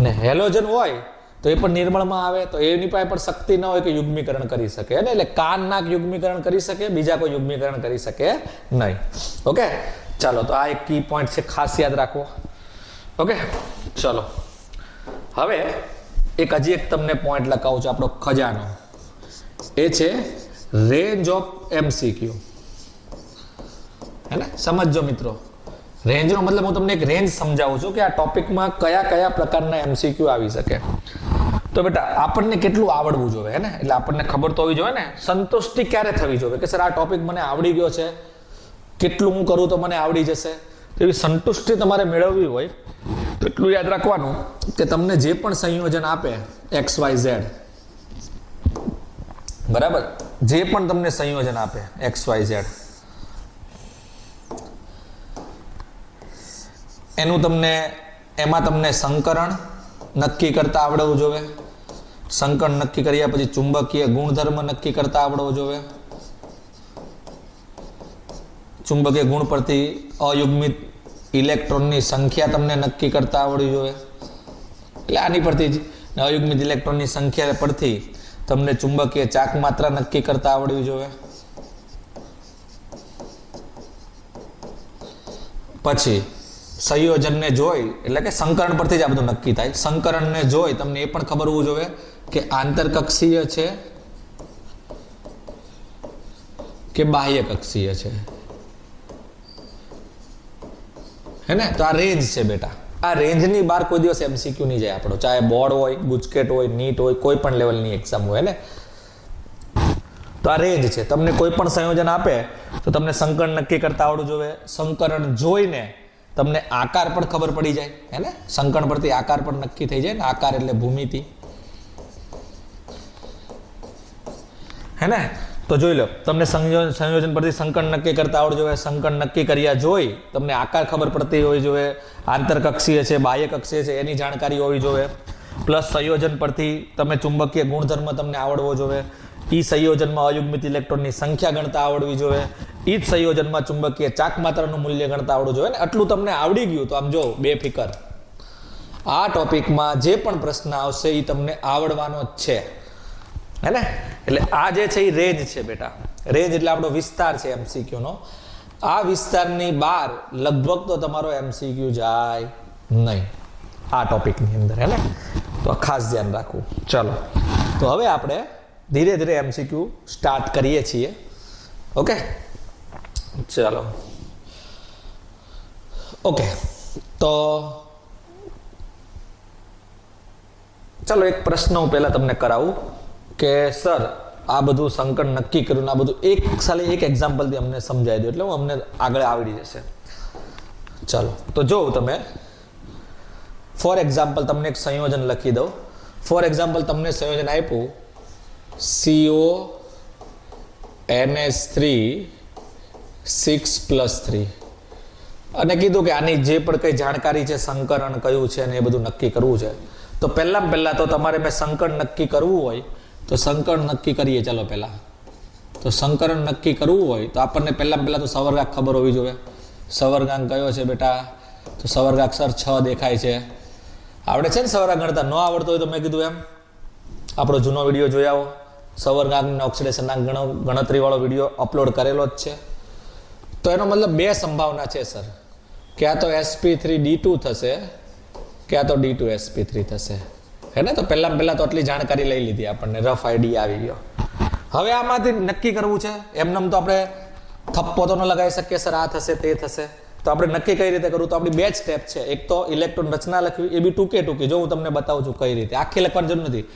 ને હેલોજન હોય તો એ પણ નિર્મળમાં આવે, તો એની પાસે પણ શક્તિ ન હોય કે યુગ્મીકરણ કરી શકે, ને એટલે કાન નાક યુગ્મીકરણ કરી શકે, બીજા કોઈ યુગ્મીકરણ કરી શકે નહીં. ઓકે, ચાલો, તો આ એક કી પોઈન્ટ છે, ખાસ યાદ રાખવો. ઓકે, ચલો હવે હજી એક તમને પોઈન્ટ લખાવું છું, આપણો ખજાનો, એ છે રેન્જ ઓફ એમસીક્યુ. હે ને, સમજો મિત્રો. રેન્જનો મતલબ હું તમને એક રેન્જ સમજાવું છું કે આ ટોપિકમાં કયા કયા પ્રકારના એમસીક્યુ આવી શકે. તો બેટા આપણને કેટલું આવડવું જોઈએ, હે ને, એટલે આપણને ખબર તો હોવી જોઈએ ને. સંતુષ્ટિ ક્યારે થવી જોઈએ કે સર આ ટોપિક મને આવડી ગયો છે, કેટલું હું કરું તો મને આવડી જશે. તો એવી સંતુષ્ટિ તમારે મેળવવી હોય તો એટલું યાદ રાખવાનું કે તમને જે પણ સંયોજન આપે XYZ, બરાબર, જે પણ તમને સંયોજન આપે XYZ, એમાં તમને સંકરણ નક્કી કરતા આવડવું જોઈએ. સંકરણ નક્કી કર્યા પછી ચુંબકીય ગુણધર્મ નક્કી કરતા આવડવું જોઈએ. ચુંબકીય ગુણ પરથી અયુગ્મિત ઇલેક્ટ્રોનની સંખ્યા તમને નક્કી કરતા આવડવી જોઈએ. એટલે આની પરથી જ અયુગ્મિત ઇલેક્ટ્રોનની સંખ્યા પરથી તમને ચુંબકીય ચાક માત્રા નક્કી કરતા આવડવી જોઈએ. પછી સંયોજનને જોઈ, એટલે કે સંકરણ પરથી જ આ બધું નક્કી થાય. સંકરણને જોઈ તમને એ પણ ખબર હોવું જોઈએ કે આંતરકક્ષીય છે કે બાહ્ય કક્ષીય છે, હે ને. તો આ રેન્જ છે બેટા. આ રેન્જની બહાર કોઈ દિવસ એમસીક્યુ નહીં જાય આપણો, ચાહે બોર્ડ હોય, ગુજકેટ હોય, નીટ હોય, કોઈ પણ લેવલની એક્ઝામ હોય, ને. તો આ રેન્જ છે. તમને કોઈ પણ સંયોજન આપે તો તમને સંકરણ નક્કી કરતા આવડવું જોઈએ. સંકરણ જોઈને તમને આકાર પણ ખબર પડી જાય, હે ને. સંકરણ પરથી આકાર પણ નક્કી થઈ જાય ને. આકાર એટલે ભૂમિતિ, હે ને. તો જોઈ લો, તમને સંયોજન પરથી સંકરણ નક્કી કરતા આવડવું જોઈએ. સંકરણ નક્કી કર્યા જોઈ તમને આકાર ખબર પડતી હોવી જોઈએ. આંતરકક્ષીય છે, બાહ્ય કક્ષીય છે, એની જાણકારી હોવી જોઈએ. પ્લસ સંયોજન પરથી તમે ચુંબકીય ગુણધર્મ તમને આવડવો જોઈએ. ઈ સંયોજનમાં અયુગ્મિત ઇલેક્ટ્રોનની સંખ્યા ગણતા આવડવી જોઈએ. ઈ જ સંયોજનમાં ચુંબકીય ચાક માત્રાનું મૂલ્ય ગણતા આવડવું જોઈએ. ને આટલું તમને આવડી ગયું તો આમ જો બેફિકર આ ટોપિકમાં જે પણ પ્રશ્ન આવશે એ તમને આવડવાનો જ છે, હે ને. એટલે આ જે છે એ રેન્જ છે બેટા. રેન્જ એટલે આપણો વિસ્તાર છે એમસીક્યુ નો. આ વિસ્તારની બહાર લગભગ તો તમારો એમસીક્યુ જાય નહીં આ ટોપિકની અંદર, હે ને. તો ખાસ ધ્યાન રાખવું. ચલો, તો હવે આપણે ધીરે ધીરે એમસીક્યુ સ્ટાર્ટ કરીએ છીએ. ઓકે, ચલો. ઓકે, તો ચલો એક પ્રશ્ન હું પહેલા તમને કરાવું કે સર આ બધું સંકટ નક્કી કર્યું, આ બધું એક સાલે એક એક્ઝામ્પલથી અમને સમજાવી દો એટલે અમને આગળ આવડી જશે. ચાલો, તો જો તમે ફોર એક્ઝામ્પલ તમને એક સંયોજન લખી દઉં. ફોર એક્ઝામ્પલ તમને સંયોજન આપ્યું CONH3 6+3 અને કીધું કે આની જે પણ કઈ જાણકારી છે, સંકરણ કયું છે ને એ બધું નક્કી કરવું છે. તો પહેલા તો તમારે મેં સંકરણ નક્કી કરવું હોય તો સંકરણ નક્કી કરીએ. ચાલો પહેલા તો સંકરણ નક્કી કરવું હોય તો આપણને પહેલા તો સવર્ગાંક ખબર હોવી જોઈએ. સવર્ગાંક કયો છે બેટા? તો સવર્ગાંક સર 6 દેખાય છે. આવડે છે ને સવર્ગાંક ગણતા? ન આવડતો હોય તો મેં કીધું એમ આપણો જૂનો વિડીયો જોઈ આવો. સવર્ગાંકના ઓક્સિડેશનના ગણતરીવાળો વિડીયો અપલોડ કરેલો જ છે. તો એનો મતલબ બે સંભાવના છે સર, ક્યાં તો sp3d2 થશે ક્યાં તો d2sp3 થશે, હે ને. તો પહેલા તો આટલી જાણકારી લઈ લીધી, આપણને રફ આઈડિયા આવી ગયો. હવે આમાંથી નક્કી કરવું છે. એમનેમ તો આપણે થપ્પો તો ન લગાવી શકીએ સર આ થશે તે થશે. તો આપણે નક્કી કઈ રીતે કરવું? તો આપણી બે જ સ્ટેપ છે. એક તો ઇલેક્ટ્રોન રચના લખવી, એ બી ટૂંકે જો હું તમને બતાવું છું કઈ રીતે. આખી લખવાની જરૂર નથી.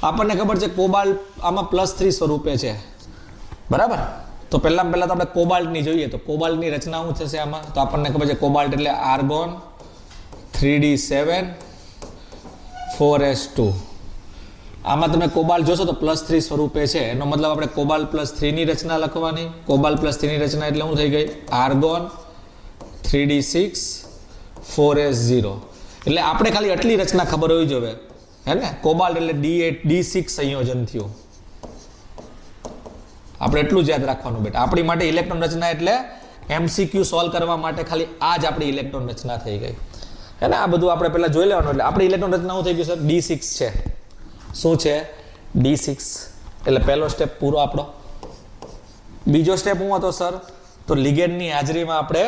આપણને ખબર છે કોબાલ્ટ આમાં +3 સ્વરૂપે છે, બરાબર. તો પહેલા તો આપણે કોબાલ્ટની જોઈએ. તો કોબાલ્ટની રચના શું થશે આમાં? તો આપણને ખબર છે કોબાલ્ટ એટલે આર્ગોન 3d7 4s2 આમાં તમે કોબાલ્ટ જોશો તો +3 સ્વરૂપે છે, એનો મતલબ આપણે કોબાલ્ટ +3 ની રચના લખવાની. કોબાલ્ટ +3 ની રચના એટલે શું થઈ ગઈ? Argon 3d6 4s0. એટલે આપણે ખાલી આટલી રચના ખબર હોવી જોઈએ, હે ને? કોબાલ્ટ એટલે D8 D6 સંયોજન થયું. આપણે એટલું જ યાદ રાખવાનું બેટા. આપણી માટે ઇલેક્ટ્રોન રચના એટલે MCQ સોલ્વ કરવા માટે ખાલી આ જ આપણી ઇલેક્ટ્રોન રચના થઈ ગઈ, હે ને? આ બધું આપણે પહેલા જોઈ લેવાનું. એટલે આપણી ઇલેક્ટ્રોન રચના શું થઈ ગયું સર? D6 છે. શું છે? D6. એટલે પહેલો સ્ટેપ પૂરો આપણો. બીજો સ્ટેપ શું હતો સર? તો લિગેન્ડની હાજરીમાં આપણે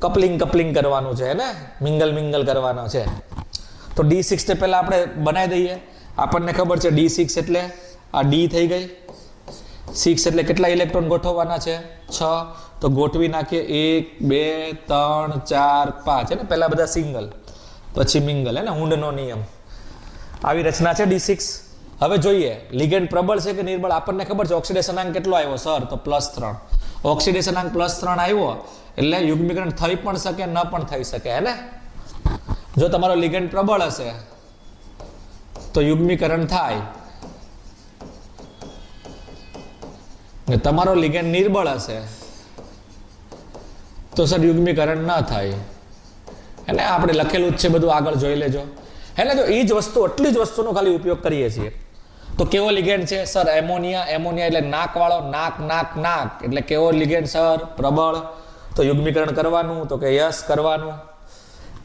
કપલિંગ કરવાનું છે, હે ને? મિંગલ કરવાનો છે. તો D6 ને પહેલા આપણે બનાવી દઈએ. આપણને ખબર છે D6 એટલે આ D થઈ ગઈ. 6 એટલે કેટલા ઇલેક્ટ્રોન ગોઠવવાના છે? 6. તો ગોઠવી નાખીએ 1 2 3 4 5, હે ને? પહેલા બધા સિંગલ પછી મિંગલ, હે ને? હુંડનો નિયમ. આવી રચના છે D6. હવે જોઈએ લિગેન્ડ પ્રબળ છે કે નિર્બળ. આપણને ખબર છે ઓક્સિડેશન આંક કેટલો આવ્યો સર? તો +3. ઓક્સિડેશન આંક +3 આવ્યો એટલે યુગ્મીકરણ થઈ પણ શકે ન પણ થઈ શકે, હે ને? જો તમારો લિગેન્ડ પ્રબળ હશે તો યુગ્મીકરણ થાય, ને તમારો લિગેન્ડ નિર્બળ હશે તો સર યુગ્મીકરણ ન થાય, હે ને? આપણે લખેલું જ છે બધું, આગળ જોઈ લેજો, હે ને? જો એ જ વસ્તુ, આટલી જ વસ્તુનો ખાલી ઉપયોગ કરીએ છીએ. તો કેવો લિગેન્ડ છે સર? એમોનિયા એટલે નાક વાળો, નાક એટલે કેવો લિગેન્ડ સર? પ્રબળ. તો યુગ્મીકરણ કરવાનું, તો કે યસ કરવાનું.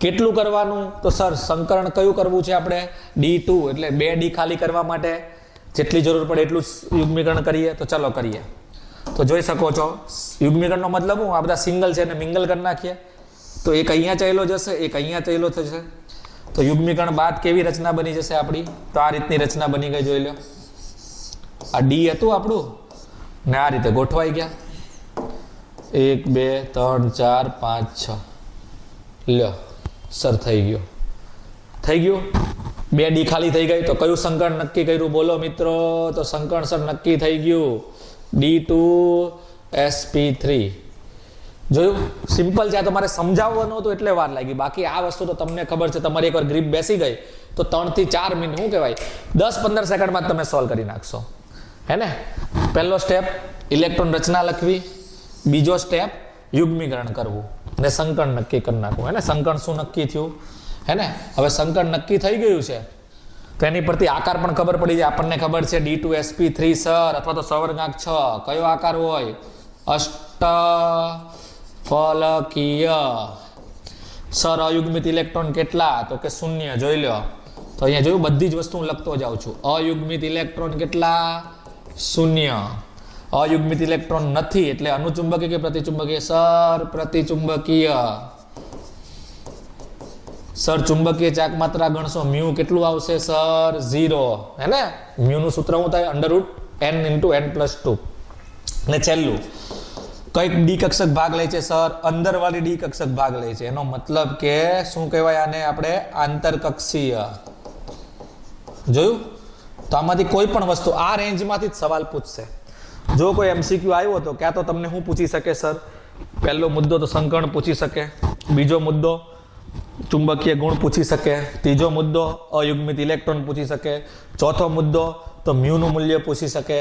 કેટલું કરવાનું? તો સર સંકરણ કયું કરવું છે આપણે? D2 એટલે 2 D ખાલી કરવા માટે જેટલી જરૂર પડે એટલું યુગ્મીકરણ કરીએ. તો ચાલો કરીએ. તો જોઈ શકો છો યુગ્મીકરણનો મતલબ હું? આ બધા સિંગલ છે એને મિંગલ કરી નાખીએ. તો એક અહીંયા ચાલ્યો જશે, એક અહીંયા ચાલ્યો થશે. તો યુગ્મીકરણ બાદ કેવી રચના બની જશે આપણી? તો આ રીતની રચના બની ગઈ, જોઈ લો. આ D હતું આપણું ને આ રીતે ગોઠવાઈ ગયા. 1 2 3 4 5 6. લ્યો સર થઈ ગયું. 2 D ખાલી થઈ ગઈ. તો કયું સંકરણ નક્કી કર્યું બોલો મિત્રો? તો સંકરણ સર નક્કી થઈ ગયું D2sp3. જોયું? સિમ્પલ છે. આ તમારે સમજાવવાનું હતું એટલે વાર લાગી. બાકી આ વસ્તુ તો તમને ખબર છે. તમારી એકવાર ગ્રીપ બેસી ગઈ તો 3 થી 4 મિનિટ, શું કહેવાય, 10-15 સેકન્ડમાં તમે સોલ્વ કરી નાખશો, હે ને? પહેલો સ્ટેપ ઇલેક્ટ્રોન રચના લખવી. બીજો સ્ટેપ યુગ્મીકરણ કરવું ને સંકરણ નક્કી કરી નાખવું, હે ને? સંકરણ શું નક્કી થયું, હે ને? હવે સંકરણ નક્કી થઈ ગયું છે તો એની પરથી આકાર પણ ખબર પડી જાય. આપણને ખબર છે D2sp3 સર, અથવા તો સવર્ગાંક 6 કયો આકાર હોય? અષ્ટફલકીય. સર અયુગ્મિત ઇલેક્ટ્રોન કેટલા? તો કે 0. જોઈ લો. તો અહીંયા જોયું, બધી જ વસ્તુ હું લખતો જાઉં છું. અયુગ્મિત ઇલેક્ટ્રોન કેટલા? 0. અયુગ્મિત ઇલેક્ટ્રોન નથી એટલે અનુચુંબકીય કે પ્રતિચુંબકીય? સર પ્રતિચુંબકીય. સર ચુંબકીય ચાક માત્રા ગણશો, મ્યુ કેટલું આવશે સર? 0, હે ને? મ્યુ નું સૂત્ર શું થાય? √n × n+2. ને છેલ્લું કઈક ડી કક્ષક ભાગ લે છે સર? અંદરવાળી ડી કક્ષક ભાગ લે છે. એનો મતલબ કે શું કહેવાય આને? આપણે આંતરકક્ષીય. જોયું? તો આમાંથી કોઈ પણ વસ્તુ આ રેન્જમાંથી જ સવાલ પૂછશે. જો કોઈ MCQ આવ્યો તો ક્યાં તો તમને શું પૂછી શકે સર? પહેલો મુદ્દો તો સંકરણ પૂછી શકે. બીજો મુદ્દો ચુંબકીય ગુણ પૂછી શકે. ત્રીજો મુદ્દો અયુગ્મિત ઇલેક્ટ્રોન પૂછી શકે. ચોથો મુદ્દો તો મ્યુનું મૂલ્ય પૂછી શકે.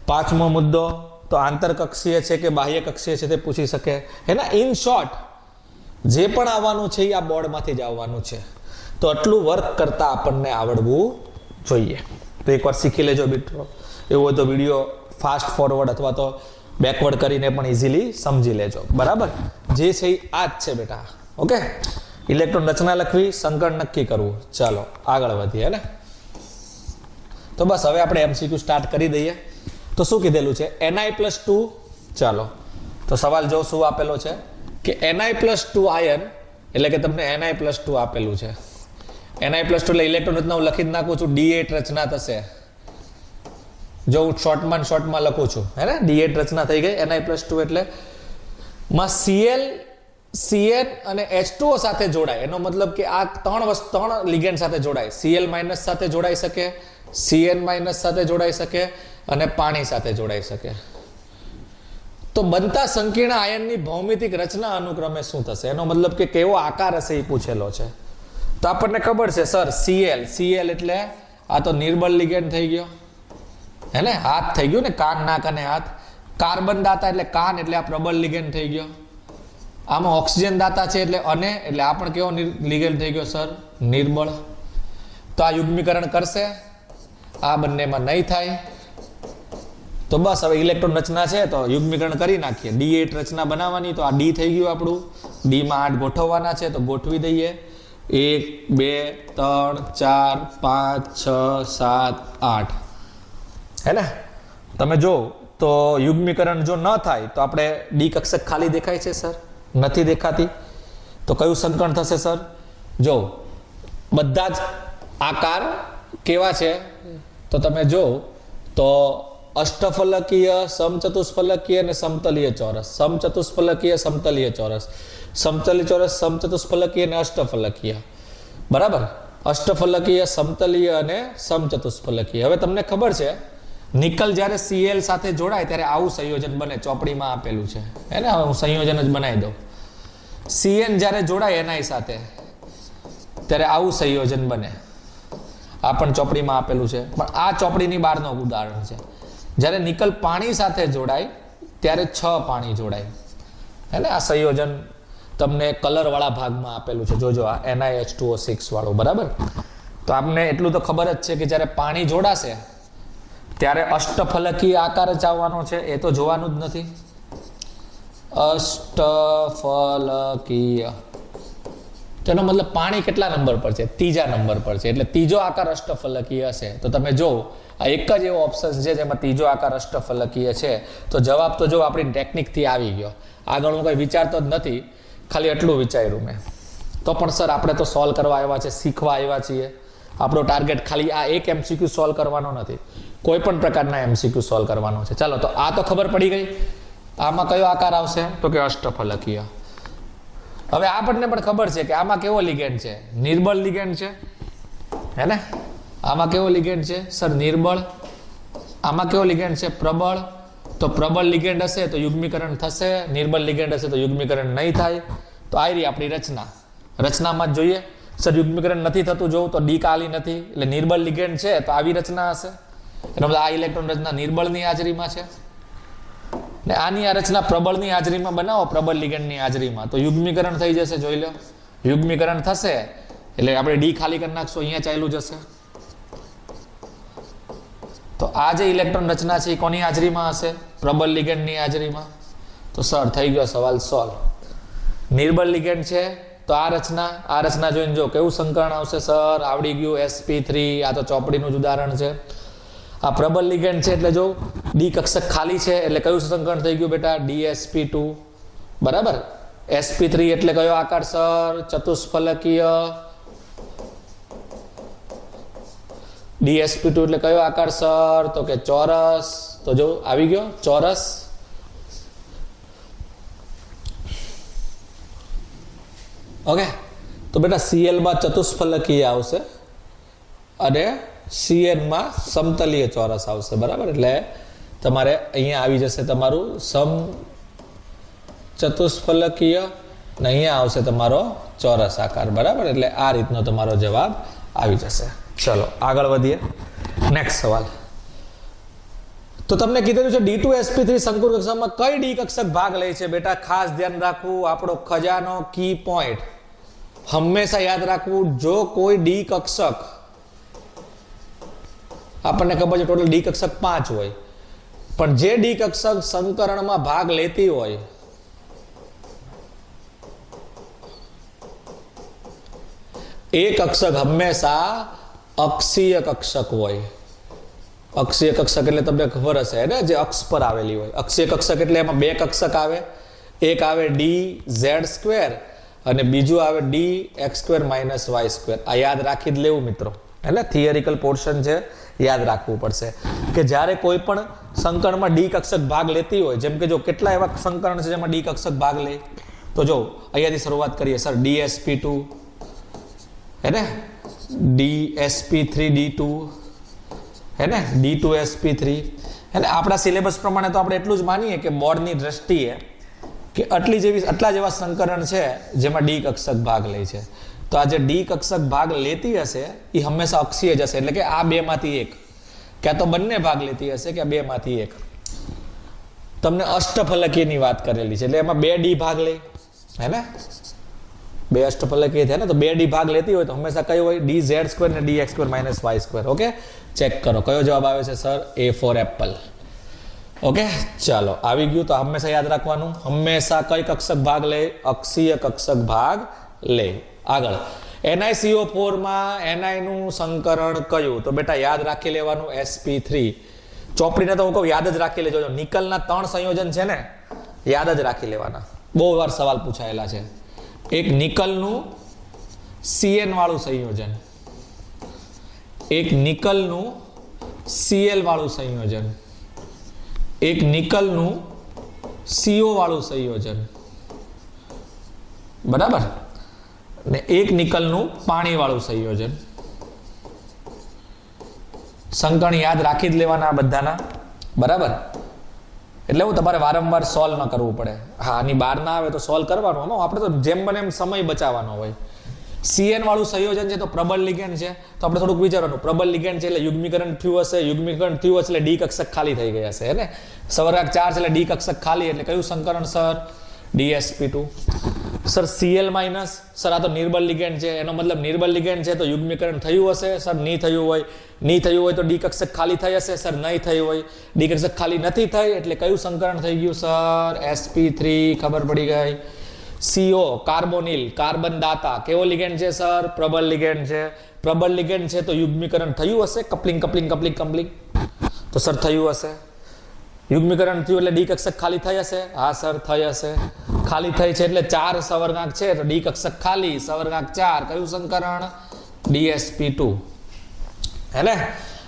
પાંચમો મુદ્દો તો આંતરકક્ષીય છે કે બાહ્ય કક્ષીય છે તે પૂછી શકે. એના ઇન શોર્ટ જે પણ આવવાનું છે એ આ બોર્ડમાંથી જ આવવાનું છે. તો આટલું વર્ક કરતા આપણને આવડવું જોઈએ. તો એકવાર શીખી લેજો મિત્રો. એવું હોય તો વિડીયો ફાસ્ટ ફોરવર્ડ અથવા તો બેકવર્ડ કરીને પણ ઇઝીલી સમજી લેજો. બરાબર? જે છે એ આ જ છે બેટા. ઓકે? ઇલેક્ટ્રોન રચના લખવી, સંકરણ નક્કી કરવું. ચાલો આગળ વધીએ ને. તો બસ હવે આપણે MCQ સ્ટાર્ટ કરી દઈએ. તો શું કીધેલું છે? Ni+2. ચાલો તો સવાલ જો શું આપેલો છે કે Ni+2 આયન એટલે કે તમને Ni+2 આપેલું છે. Ni+2 એટલે ઇલેક્ટ્રોન રચના હું લખી જ નાખું છું. D8 રચના થશે. જો હું શોર્ટમાં લખું છું, હે ને? D8 રચના થઈ ગઈ Ni+2 એટલે માં Cn અને H2O સાથે જોડાય. એનો મતલબ કે આ ત્રણ લિગેન્ડ સાથે જોડાય. Cl- સાથે જોડાઈ શકે, Cn- સાથે જોડાઈ શકે અને પાણી સાથે જોડાઈ શકે. તો બનતા સંકીર્ણ આયનની ભૌમિતિક રચના અનુક્રમે શું થશે? એનો મતલબ કે કેવો આકાર હશે એ પૂછેલો છે. તો આપણને ખબર છે સર Cl એટલે આ તો નિર્બળ લિગેન્ડ થઈ ગયો, હે ને? હાથ થઈ ગયું ને, કાન, નાક અને હાથ. કાર્બન દાતા એટલે કાન, એટલે આ પ્રબળ લિગેન્ડ થઈ ગયો. આમાં ઓક્સિજન દાતા છે એટલે અને, એટલે આ પણ કેવો લિગેન્ડ થઈ ગયો સર? નિર્બળ. તો આ યુગ્મીકરણ કરશે, આ બંનેમાં નહીં થાય. તો બસ હવે ઇલેક્ટ્રોન રચના છે તો યુગ્મીકરણ કરી નાખીએ. D8 રચના બનાવવાની, તો આ D થઈ ગયું આપણું. D માં 8 ગોઠવવાના છે તો ગોઠવી દઈએ. 1 2 3 4 5 6 7 8, હે ને? તમે જો તો યુગ્મીકરણ જો ન થાય તો આપણે D કક્ષક ખાલી દેખાય છે સર? નથી દેખાતી. તો કયું સંકરણ થશે સર? જો બધા જ આકાર કેવા છે તો તમે જો તો અષ્ટફલકીય, સમચતુષ્ફલકીય અને સમતલીય ચોરસ. સમચતુષ્ફલકીય, સમતલીય ચોરસ, સમતલીય ચોરસ, સમચતુષ્ફલકીય અને અષ્ટફલકીય. બરાબર? અષ્ટફલકીય, સમતલીય અને સમચતુષ્ફલકીય. હવે તમને ખબર છે નિકલ જ્યારે Cl સાથે જોડાય ત્યારે આવું સંયોજન બને. ચોપડીમાં આપેલું છે, હે ને? હવે હું સંયોજન જ બનાવી દઉં. Cn જ્યારે જોડાય Ni સાથે ત્યારે આવું સંયોજન બને. આ પણ ચોપડીમાં આપેલું છે, પણ આ ચોપડીની બહારનું ઉદાહરણ છે. જ્યારે નિકલ પાણી સાથે જોડાય ત્યારે 6 પાણી જોડાય, હે ને? આ સંયોજન તમને કલરવાળા ભાગમાં આપેલું છે. જોજો આ NiH2O6 વાળું. બરાબર? તો આપને એટલું તો ખબર જ છે કે જ્યારે પાણી જોડાશે ત્યારે અષ્ટફલકીય આકાર જ આવવાનો છે. એ તો જોવાનું જ નથી. અષ્ટફલકીય, તેનો મતલબ પાણી કેટલા નંબર પર છે? 3જા નંબર પર છે. એટલે ત્રીજો આકાર અષ્ટફલકીય હશે. તો તમે જો આ એક જ એવો ઓપ્શન છે જેમાં ત્રીજો આકાર અષ્ટફલકીય છે. તો જવાબ તો જો આપણી ટેકનિકથી આવી ગયો. આગળ હું કંઈ વિચારતો જ નથી, ખાલી એટલું વિચાર્યું મેં. તો પણ સર આપણે તો સોલ્વ કરવા આવ્યા છે, શીખવા આવ્યા છીએ. આપણો ટાર્ગેટ ખાલી આ એક MCQ સોલ્વ કરવાનો નથી, કોઈ પણ પ્રકારના MCQ સોલ્વ કરવાનો છે. ચાલો, તો આ તો ખબર પડી ગઈ. આમાં કયો આકાર આવશે? તો કે અષ્ટફલકીય. હવે આપણને પણ ખબર છે કે આમાં કેવો લિગેન્ડ છે? નિર્બળ લિગેન્ડ છે, હે ને? આમાં કેવો લિગેન્ડ છે સર? નિર્બળ. આમાં કેવો લિગેન્ડ છે? પ્રબળ. તો પ્રબળ લિગેન્ડ હશે તો યુગ્મીકરણ થશે, નિર્બળ લિગેન્ડ હશે તો યુગ્મીકરણ નહીં થાય. તો આ રહી આપણી રચના. રચનામાં જ જોઈએ સર યુગ્મીકરણ નથી થતું, જોવું તો D કાલી નથી, એટલે નિર્બળ લિગેન્ડ છે તો આવી રચના હશે. એનો મતલબ આ ઇલેક્ટ્રોન રચના નિર્બળની હાજરીમાં છે, ને આની આ રચના પ્રબળની હાજરીમાં બનાવો, પ્રબળ લિગેન્ડની હાજરીમાં, તો યુગ્મીકરણ થઈ જશે. જોઈ લો, યુગ્મીકરણ થશે એટલે આપણે D ખાલી કરી નાખશું, અહીંયા ચાલ્યું જશે. તો આ જે ઇલેક્ટ્રોન રચના છે એ કોની હાજરીમાં હશે? પ્રબળ લિગેન્ડની હાજરીમાં. તો સર થઈ ગયો સવાલ સોલ્વ. નિર્બળ લિગેન્ડ છે તો આ રચના જોઈને જો કેવું સંકરણ આવશે સર? આવડી ગયું. sp3. આ તો ચોપડીનું જ ઉદાહરણ છે. આ પ્રબળ લિગેન્ડ છે એટલે જો D કક્ષક ખાલી છે એટલે કયું સંકરણ થઈ ગયું બેટા? DsP2. બરાબર? sp3 એટલે કયો આકાર સર? ચતુષ્ફલકીય. DsP2 એટલે કયો આકાર સર? તો કે ચોરસ. તો જો આવી ગયો ચોરસ. ઓકે, તો બેટા Cl માં ચતુષ્ફલકીય આવશે અને Cn માં સમતલીય ચોરસ આવશે. બરાબર? એટલે તમારે અહીંયા આવી જશે તમારું સમ ચતુષ્ફલકીય અને અહીંયા આવશે તમારો ચોરસ આકાર. બરાબર? એટલે આ રીતનો તમારો જવાબ આવી જશે. ચલો આગળ વધીએ. નેક્સ્ટ સવાલ. તો તમને કીધેલું છે D2sp3 શંકુ કક્ષકમાં કઈ D કક્ષક ભાગ લે છે? બેટા ખાસ ધ્યાન રાખવું, આપણો ખજાનો કી પોઈન્ટ હંમેશા યાદ રાખવું. જો કોઈ D કક્ષક, આપણને ખબર છે ટોટલ D કક્ષક 5 હોય, પણ જે D કક્ષક સંકરણમાં ભાગ લેતી હોય એ કક્ષક હંમેશા અક્ષીય કક્ષક હોય. અક્ષીય કક્ષક એટલે તમને ખબર હશે ને, જે અક્ષ પર આવેલી હોય. અક્ષીય કક્ષક એટલે એમાં 2 કક્ષક આવે. એક આવે dz² અને બીજું આવે dx² - y². આ યાદ રાખી જ લેવું મિત્રો, એટલે થિયરિકલ પોર્શન છે, યાદ રાખવું પડશે કે જ્યારે કોઈ પણ સંકરણમાં D કક્ષક ભાગ લેતી હોય, જેમ કે જો કેટલા એવા સંકરણ છે જેમાં D કક્ષક ભાગ લે, તો જો અહીંયાથી શરૂઆત કરીએ સર. DsP2, હે ને? DsP3D2, હે ને? D2sp3, હે ને? આપણા સિલેબસ પ્રમાણે તો આપણે એટલું જ માનીએ કે બોર્ડની દ્રષ્ટિએ કે આટલા જેવા સંકરણ છે જેમાં D કક્ષક ભાગ લે છે. તો તો આ જે ડી કક્ષક ભાગ લેતી હશે એ હંમેશા અક્ષીય જ હશે, એટલે કે આ બેમાંથી એક, ક્યાં તો બંને ભાગ લેતી હશે કે બેમાંથી એક. તમને અષ્ટફલકીયની વાત કરેલી છે એટલે એમાં 2D ભાગ લે, હે ને, 2 અષ્ટફલકીય છે ને, તો 2D ભાગ લેતી હોય તો હંમેશા કઈ હોય, dz² ને dx² - y². ઓકે, ચેક કરો કયો જવાબ આવે છે sir, A four Apple. Okay, ચાલો આવી ગયું. તો હંમેશા યાદ રાખવાનું, હંમેશા કઈ કક્ષક ભાગ લે, અક્ષીય કક્ષક ભાગ લે. આગળ NiCO4 માં Ni નું સંકરણ કયું, તો બેટા યાદ રાખી લેવાનું sp3. ચોપડીને તો હું કહું યાદ જ રાખી લેજો, નિકલના 3 સંયોજન છે ને, યાદ જ રાખી લેવાના, બહુ વાર સવાલ પૂછાયેલા છે. એક નિકલનું Cn વાળું સંયોજન, એક નિકલનું Cl વાળું સંયોજન, એક નિકલનું CO વાળું સંયોજન, બરાબર, ને એક નિકલનું પાણી વાળું સંયોજન. સંકરણ યાદ રાખી જ લેવાના બધાના, બરાબર. એટલે હું તમારે વારંવાર સોલ્વ ન કરવું પડે. હા, આની બહાર ના આવે તો સોલ્વ કરવાનું, આપણે તો જેમ બને એમ સમય બચાવવાનો હોય. Cn વાળું સંયોજન છે તો પ્રબળ લિગેન્ડ છે, તો આપણે થોડુંક વિચારવાનું, પ્રબળ લિગેન્ડ છે એટલે યુગ્મીકરણ થયું હશે, યુગ્મીકરણ થયું હશે એટલે ડી કક્ષક ખાલી થઈ ગયા હશે, હે ને. સવર્ગાંક 4 છે એટલે ડી કક્ષક ખાલી, એટલે કયું સંકરણ sir, dsp2. Sir Cl minus, sir આ તો નિર્બળ લિગેન્ડ છે, એનો મતલબ નિર્બળ લિગેન્ડ છે તો યુગ્મીકરણ થયું હશે, સર નહીં થયું હોય તો ડી કક્ષક ખાલી થઈ હશે, સર નહીં થયું હોય, ડી કક્ષક ખાલી નથી થઈ એટલે કયું સંકરણ થઈ ગયું સર, sp3. ખબર પડી ગઈ. CO કાર્બોનિલ, કાર્બન દાતા, કેવો લિગેન્ડ છે સર, પ્રબળ લિગેન્ડ છે. પ્રબળ લિગેન્ડ છે તો યુગ્મીકરણ થયું હશે, કપ્લિંગ, તો સર થયું હશે. યુગ્મીકરણ થયું એટલે ડી કક્ષક ખાલી થઈ હશે, હા સર થઈ હશે. ખાલી થઈ છે એટલે 4 સવર્ગાંક છે તો ડી કક્ષક ખાલી, સવર્ગાંક 4, કયું સંકરણ, dsp2, હે ને.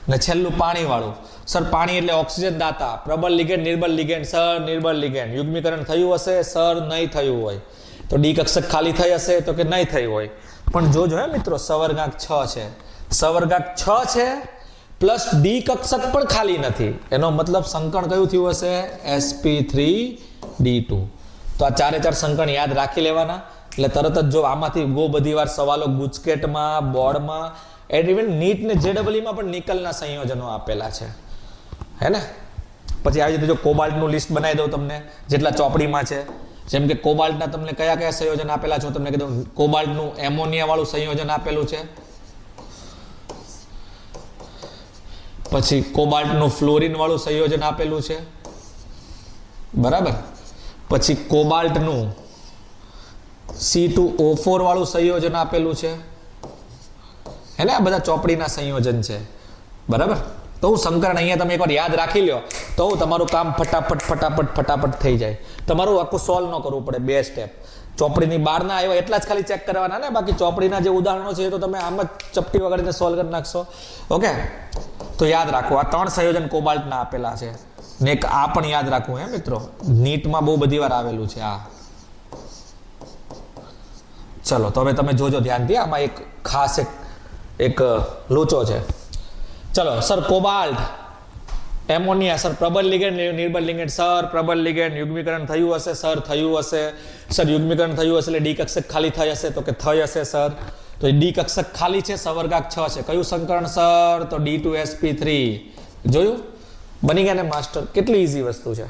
ને છેલ્લું પાણી વાળું, સર પાણી એટલે ઓક્સિજન દાતા, પ્રબળ લિગેન્ડ, નિર્બળ લિગેન્ડ, સર નિર્બળ લિગેન્ડ, યુગ્મીકરણ થયું હશે, સર નહીં થયું હોય, તો ડી કક્ષક ખાલી થઈ હશે તો કે નહીં થઈ હોય. પણ જોજો હે મિત્રો, સવર્ગાંક 6 છે, સવર્ગાંક 6 છે પ્લસ ડી કક્ષક પણ ખાલી નથી, એનો મતલબ સંકરણ કયું થયું હશે, sp3d2. તો આ 4 સંકરણ યાદ રાખી લેવાના, એટલે તરત જ જો આમાંથી બહુ બધી વાર સવાલો ગુજકેટમાં, બોર્ડમાં, એન્ડ ઇવન નીટ ને JEE માં પણ નિકલના સંયોજનો આપેલા છે, હે ને. પછી આવી રીતે જો કોબાલ્ટનું લિસ્ટ બનાવી દઉં તમને, જેટલા ચોપડીમાં છે, જેમ કે કોબાલ્ટના તમને કયા કયા સંયોજન આપેલા છે, તમને કીધું કોબાલ્ટનું એમોનિયા વાળું સંયોજન આપેલું છે, પછી કોબાલ્ટનું ફ્લોરિન વાળું સંયોજન આપેલું છે, બરાબર. પછી કોબાલ્ટનું C2O4 વાળું સંયોજન આપેલું છે, હે ને. આ બધા ચોપડીના સંયોજન છે, બરાબર. તો હું સંકરણ અહીંયા તમે એકવાર યાદ રાખી લ્યો તો તમારું કામ ફટાફટ થઈ જાય. તમારું આખું સોલ્વ ન કરવું પડે, 2 સ્ટેપ. ચોપડીની બહારના આવ્યા એટલા જ ખાલી ચેક કરવાના ને, બાકી ચોપડીના જે ઉદાહરણો છે એ તો તમે આમ જ ચપટી વગાડીને સોલ્વ કરી નાખશો. ઓકે, તો યાદ રાખો આ 3 સંયોજન કોબાલ્ટના આપેલા છે, ને એક આ પણ યાદ રાખવું, હે મિત્રો, નીટમાં બહુ બધી વાર આવેલું છે આ. ચલો તો હવે તમે જોજો ધ્યાનથી, આમાં એક ખાસ એક લોચો છે. ચલો સર કોબાલ્ટ, એમોનિયા, સર પ્રબળ લિગેન્ડ, નિર્બળ લિગેન્ડ, સર પ્રબળ લિગેન્ડ, યુગ્મીકરણ થયું હશે, સર થયું હશે, સર યુગ્મીકરણ થયું હશે એટલે ડી કક્ષક ખાલી થઈ હશે, તો કે થઈ હશે સર. તો ડી કક્ષક ખાલી છે, સવર્ગાંક 6 છે, કયું સંકરણ સર, તો d2sp3. જોયું, બની ગયા ને માસ્ટર, કેટલી ઈઝી વસ્તુ છે.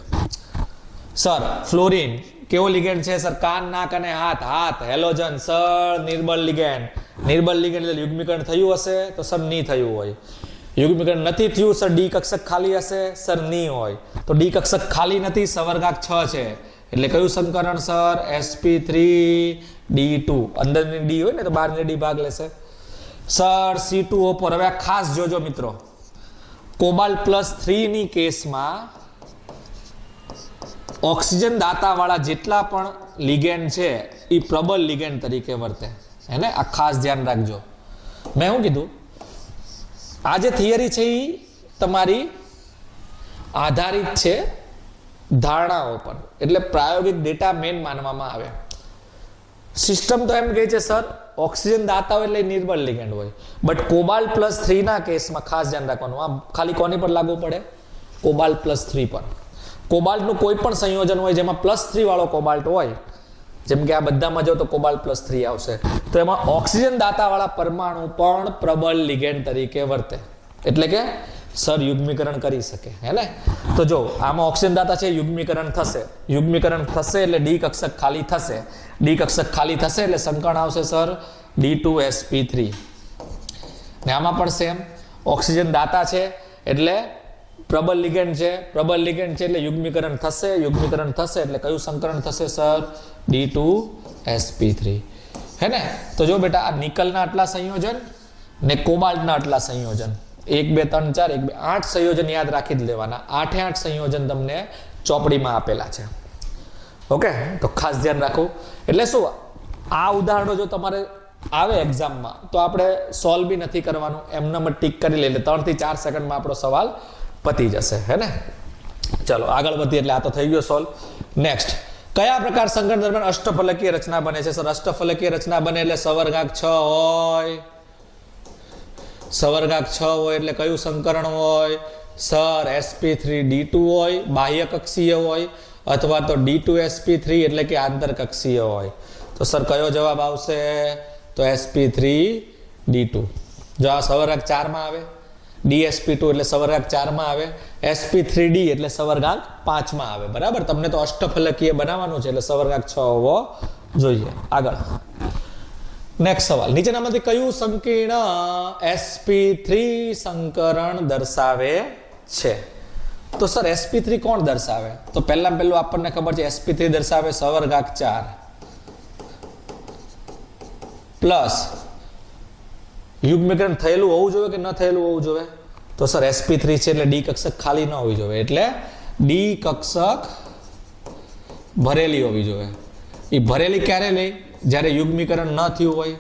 સર ફ્લોરિન કેવો લિગેન્ડ છે સર, કાન, નાક અને હાથ, હેલોજન, સર નિર્બળ લિગેન્ડ, એટલે યુગ્મીકરણ થયું હશે તો સર નહીં થયું હોય. યુગ્મીકરણ નથી થયું સર, ડી કક્ષક ખાલી હશે, સર નહીં હોય, તો ડી કક્ષક ખાલી નથી, સવર્ગાંક 6 છે એટલે કયું સંકરણ સર, sp3d2. અંદરની ડી હોય ને તો બહારની ડી ભાગ લેશે. સર C2O4, હવે આ ખાસ જોજો મિત્રો, કોબાલ્ટ +3 ની કેસમાં ઓક્સિજન દાતા વાળા જેટલા પણ લિગેન્ડ છે એ પ્રબળ લિગેન્ડ તરીકે વર્તે, હે ને. આ ખાસ ધ્યાન રાખજો. મેં શું કીધું, આ જે થિયરી છે એ તમારી આધારિત છે ધારણાઓ પર, એટલે પ્રાયોગિક ડેટા મેન માનવામાં આવે. સિસ્ટમ તો એમ કહે છે સર ઓક્સિજન દાતા હોય એટલે નિર્બળ લિગેન્ડ હોય, બટ કોબાલ્ટ +3 ના કેસમાં ખાસ ધ્યાન રાખવાનું, આ ખાલી કોની પર લાગુ પડે, કોબાલ્ટ +3 પર. કોબાલ્ટનું કોઈ પણ સંયોજન હોય જેમાં +3 વાળો કોબાલ્ટ હોય જેમ કે આ બધામાં જો તો કોબાલ્ટ +3 આવશે. તો એમાં ઓક્સિજન દાતાવાળા પરમાણુ પણ પ્રબળ લિગેન્ડ તરીકે વર્તે, એટલે કે સર યુગ્મીકરણ કરી શકે, હે ને. તો જો આમાં ઓક્સિજન દાતા છે, યુગ્મીકરણ થશે એટલે ડી કક્ષક ખાલી થશે. ડી કક્ષક ખાલી થશે એટલે સંકરણ આવશે સર D2sp3. ને આમાં પણ સેમ, ઓક્સિજન દાતા છે એટલે પ્રબળ લિગેન્ડ છે, એટલે યુગ્મીકરણ થશે એટલે કયું સંકરણ થશે સર D2sp3, હે ને. તો જો બેટા આ નિકલના આટલા સંયોજન ને કોબાલ્ટના આટલા સંયોજન, 1 2 3 4 1 2 8 સંયોજન યાદ રાખી જ લેવાના. 8 સંયોજન તમને ચોપડીમાં આપેલા છે. ઓકે, તો ખાસ ધ્યાન રાખવું. એટલે શું, આ ઉદાહરણો જો તમારે આવે એક્ઝામમાં તો આપણે સોલ્વ બી નથી કરવાનું, એમને ટીક કરી લે, 3 થી 4 સેકન્ડમાં આપણો સવાલ પતી જશે, હે ને. ચલો આગળ વધીએ. એટલે આ તો થઈ ગયો સોલ્વ. નેક્સ્ટ, કયા પ્રકાર સંકરણ દરમિયાન અષ્ટફલકીય રચના બને છે? સર અષ્ટફલકીય રચના બને એટલે સવર્ગાંક 6 હોય. સવર્ગાંક 6 હોય એટલે કયું સંકરણ હોય સર? sp3d2 હોય, બાહ્ય કક્ષીય હોય, અથવા તો D2sp3 એટલે કે આંતરકક્ષીય હોય. તો સર કયો જવાબ આવશે? તો sp3d2. જો આ સવર્ગાંક 4 માં આવે, dsp2 એટલે સવર્ગાંક 4 માં આવે, sp3d એટલે સવર્ગાંક 5 માં આવે. બરાબર, તમને તો અષ્ટફલકીય બનાવવાનું છે એટલે સવર્ગાંક 6 હોવો જોઈએ. આગળ નેક્સ્ટ સવાલ, નીચેનામાંથી કયું સંકીર્ણ sp3 સંકરણ દર્શાવે છે? તો સર sp3 કોણ દર્શાવે? તો પહેલું આપણને ખબર છે sp3 દર્શાવે સવર્ગાંક 4 પ્લસ યુગ્મીકરણ થયેલું હોવું જોઈએ કે ન થયેલું હોવું જોઈએ? તો સર sp3 છે એટલે ડી કક્ષક ખાલી ન હોવી જોઈએ, એટલે ડી કક્ષક ભરેલી હોવી જોઈએ. એ ભરેલી ક્યારે લે? જ્યારે યુગ્મીકરણ ન થયું હોય.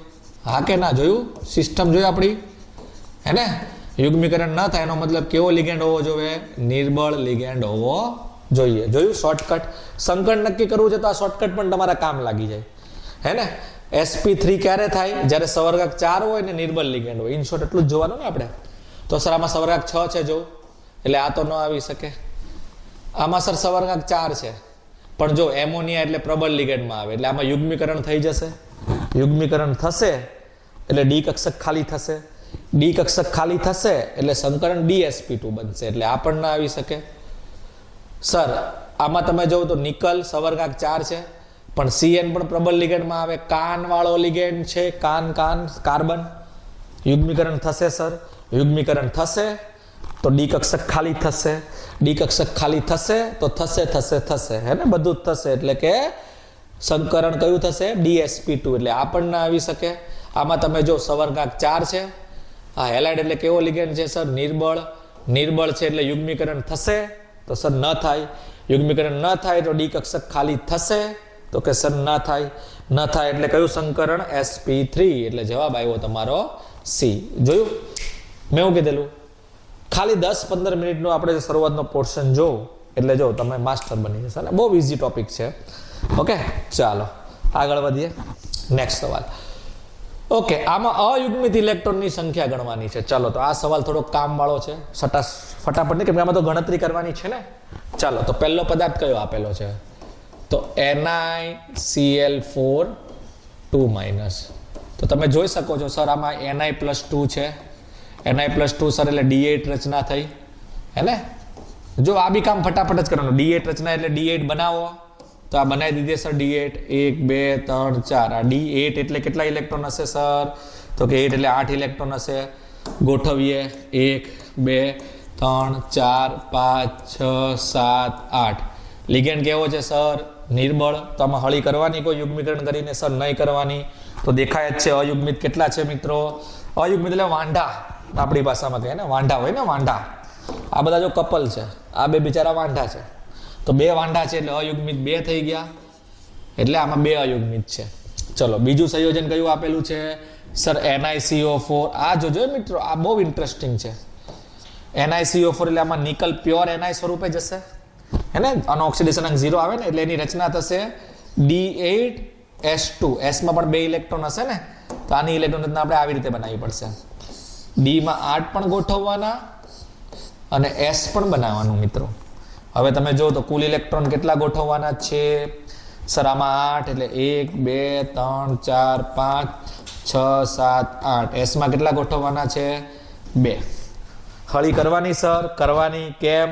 હા કે ના? જોયું? સિસ્ટમ જોઈ આપણી, હે ને. યુગ્મીકરણ ન થાય એનો મતલબ કેવો લિગેન્ડ હોવો જોઈએ? નિર્બળ લિગેન્ડ હોવો જોઈએ. જોયું? શોર્ટકટ. સંકળ નક્કી કરવું છે તો આ શોર્ટકટ પણ તમારા કામ લાગી જાય, હે ને. sp3 ક્યારે થાય? જ્યારે સવર્ગાંક 4 હોય ને નિર્બળ લિગેન્ડ હોય. ઇન શોર્ટ એટલું જ જોવાનું ને આપણે. તો સર આમાં સવર્ગાંક 6 છે જો, એટલે આ તો ન આવી શકે. આમાં સર સવર્ગાંક 4 છે પણ જો એમોનિયા એટલે પ્રબળ લિગેન્ડમાં આવે એટલે આમાં યુગ્મીકરણ થઈ જશે. યુગ્મીકરણ થશે એટલે ડી કક્ષક ખાલી થશે. ડી કક્ષક ખાલી થશે એટલે સંકરણ dsp2 બનશે, એટલે આ પણ ના આવી શકે. સર આમાં તમે જોવો તો નિકલ સવર્ગાંક 4 છે પણ Cn પણ પ્રબળ લિગેન્ડમાં આવે. કાન વાળો લિગેન્ડ છે, કાન કાર્બન. યુગ્મીકરણ થશે સર, યુગ્મીકરણ થશે તો ડી કક્ષક ખાલી થશે. ડી કક્ષક ખાલી થશે તો થશે, હે ને. બધું જ થશે એટલે કે સંકરણ કયું થશે? dsp2, એટલે આ પણ ના આવી શકે. આમાં તમે જો સવર્ગાંક 4 છે. આ હેલાઇડ એટલે કેવો લિગેન્ડ છે સર? નિર્બળ છે એટલે યુગ્મીકરણ થશે તો સર ન થાય. યુગ્મીકરણ ન થાય તો ડી કક્ષક ખાલી થશે તો કે સર ન થાય એટલે કયું સંકરણ? sp3, એટલે જવાબ આવ્યો તમારો C. જોયું? મેં એવું કીધેલું ખાલી 10-15 મિનિટનો આપણે શરૂઆતનો પોર્શન જોવું એટલે જો તમે માસ્ટર બની જશે ને. બહુ ઇઝી ટોપિક છે. ઓકે, ચાલો આગળ વધીએ. નેક્સ્ટ સવાલ. ઓકે, આમાં અયુગ્મિત ઇલેક્ટ્રોનની સંખ્યા ગણવાની છે. ચાલો, તો આ સવાલ થોડો કામવાળો છે. ફટાફટ નહીં, કેમ કે આમાં તો ગણતરી કરવાની છે ને. ચાલો, તો પહેલો પદાર્થ કયો આપેલો છે? તો NiCl4 2-. તો તમે જોઈ શકો છો સર આમાં Ni+2 છે. Ni+2 સર એટલે D8 રચના થઈ, હે ને. જો આ બી કામ ફટાફટ જ કરવાનું. D8 રચના એટલે D8 બનાવો તો આ બનાવી દીધી સર D8. 1 2 3 4. આ D8 એટલે કેટલા ઇલેક્ટ્રોન હશે સર? તો કે 8 એટલે 8 ઇલેક્ટ્રોન હશે. ગોઠવીએ 1 2 3 4 5 6 7 8. લિગેન્ડ કેવો છે સર? નિર્બળ. તો આમાં હળી કરવાની કોઈ યુગ્મીકરણ કરીને સર? નહીં કરવાની. તો દેખાય જ છે અયુગ્મિત કેટલા છે મિત્રો? અયુગ્મિત એટલે વાંઢા, આપણી ભાષામાં કહે ને, વાંઢા હોય ને, વાંઢા. આ બધા જો કપલ છે, આ બે બિચારા વાંઢા છે, તો 2 વાંઢા છે એટલે અયુગ્મિત 2 થઈ ગયા, એટલે આમાં 2 અયુગ્મિત છે. ચલો, બીજું સંયોજન કયું આપેલું છે સર? NiCO4. આ જોજો મિત્રો, આ બહુ ઇન્ટરેસ્ટિંગ છે. NiCO4 એટલે આમાં નિકલ પ્યોર Ni સ્વરૂપે જશે, હે ને. અનઓક્સિડેશન અંક 0 આવે ને એટલે એની રચના થશે D8S2. એસમાં પણ 2 ઇલેક્ટ્રોન હશે ને, તો આની ઇલેક્ટ્રોન રચના આપણે આવી રીતે બનાવવી પડશે. ડીમાં 8 પણ ગોઠવવાના અને S પણ બનાવવાનું મિત્રો. હવે તમે જો તો કુલ ઇલેક્ટ્રોન કેટલા ગોઠવવાના છે? સર આમાં 8 એટલે 1 2 3 4 5 6 7 8 એસમાં કેટલા ગોઠવવાના છે 2. હળી કરવાની સર, કરવાની. કેમ?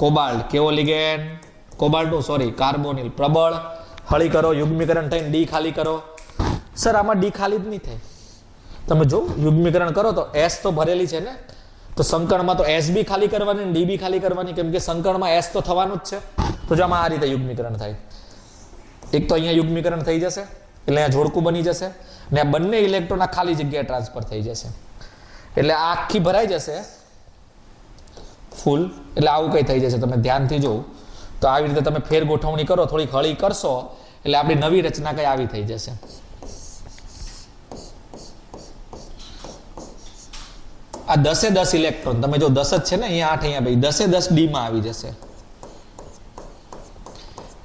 કોબાલ્ટ કેવો લિગેન્ડ? કોબાલ્ટનું સોરી કાર્બોનિલ પ્રબળ. હળી કરો, યુગ્મીકરણ થઈને ડી ખાલી કરો. સર આમાં ડી ખાલી જ નહીં થાય. તમે જો યુગ્મીકરણ કરો તો એસ તો ભરેલી છે ને, તો સંકળમાં તો એસ બી ખાલી કરવાની અને ડી બી ખાલી કરવાની, કેમ કે સંકળમાં એસ તો થવાનું જ છે. તો જો આમાં આ રીતે યુગ્મીકરણ થાય. એક તો અહીંયા યુગ્મીકરણ થઈ જશે એટલે અહીંયા જોડકું બની જશે અને આ બંને ઇલેક્ટ્રોન આ ખાલી જગ્યાએ ટ્રાન્સફર થઈ જશે એટલે આ આખી ભરાઈ જશે ફૂલ. એટલે આવું કંઈ થઈ જશે. તમે ધ્યાનથી જોવો તો આવી રીતે તમે ફેર ગોઠવણી કરો, થોડીક હળી કરશો એટલે આપણી નવી રચના કંઈ આવી થઈ જશે. આ 10 ઇલેક્ટ્રોન તમે જો 10 જ છે ને, અહીંયા 8 અહીંયા ભાઈ 10 ડી માં આવી જશે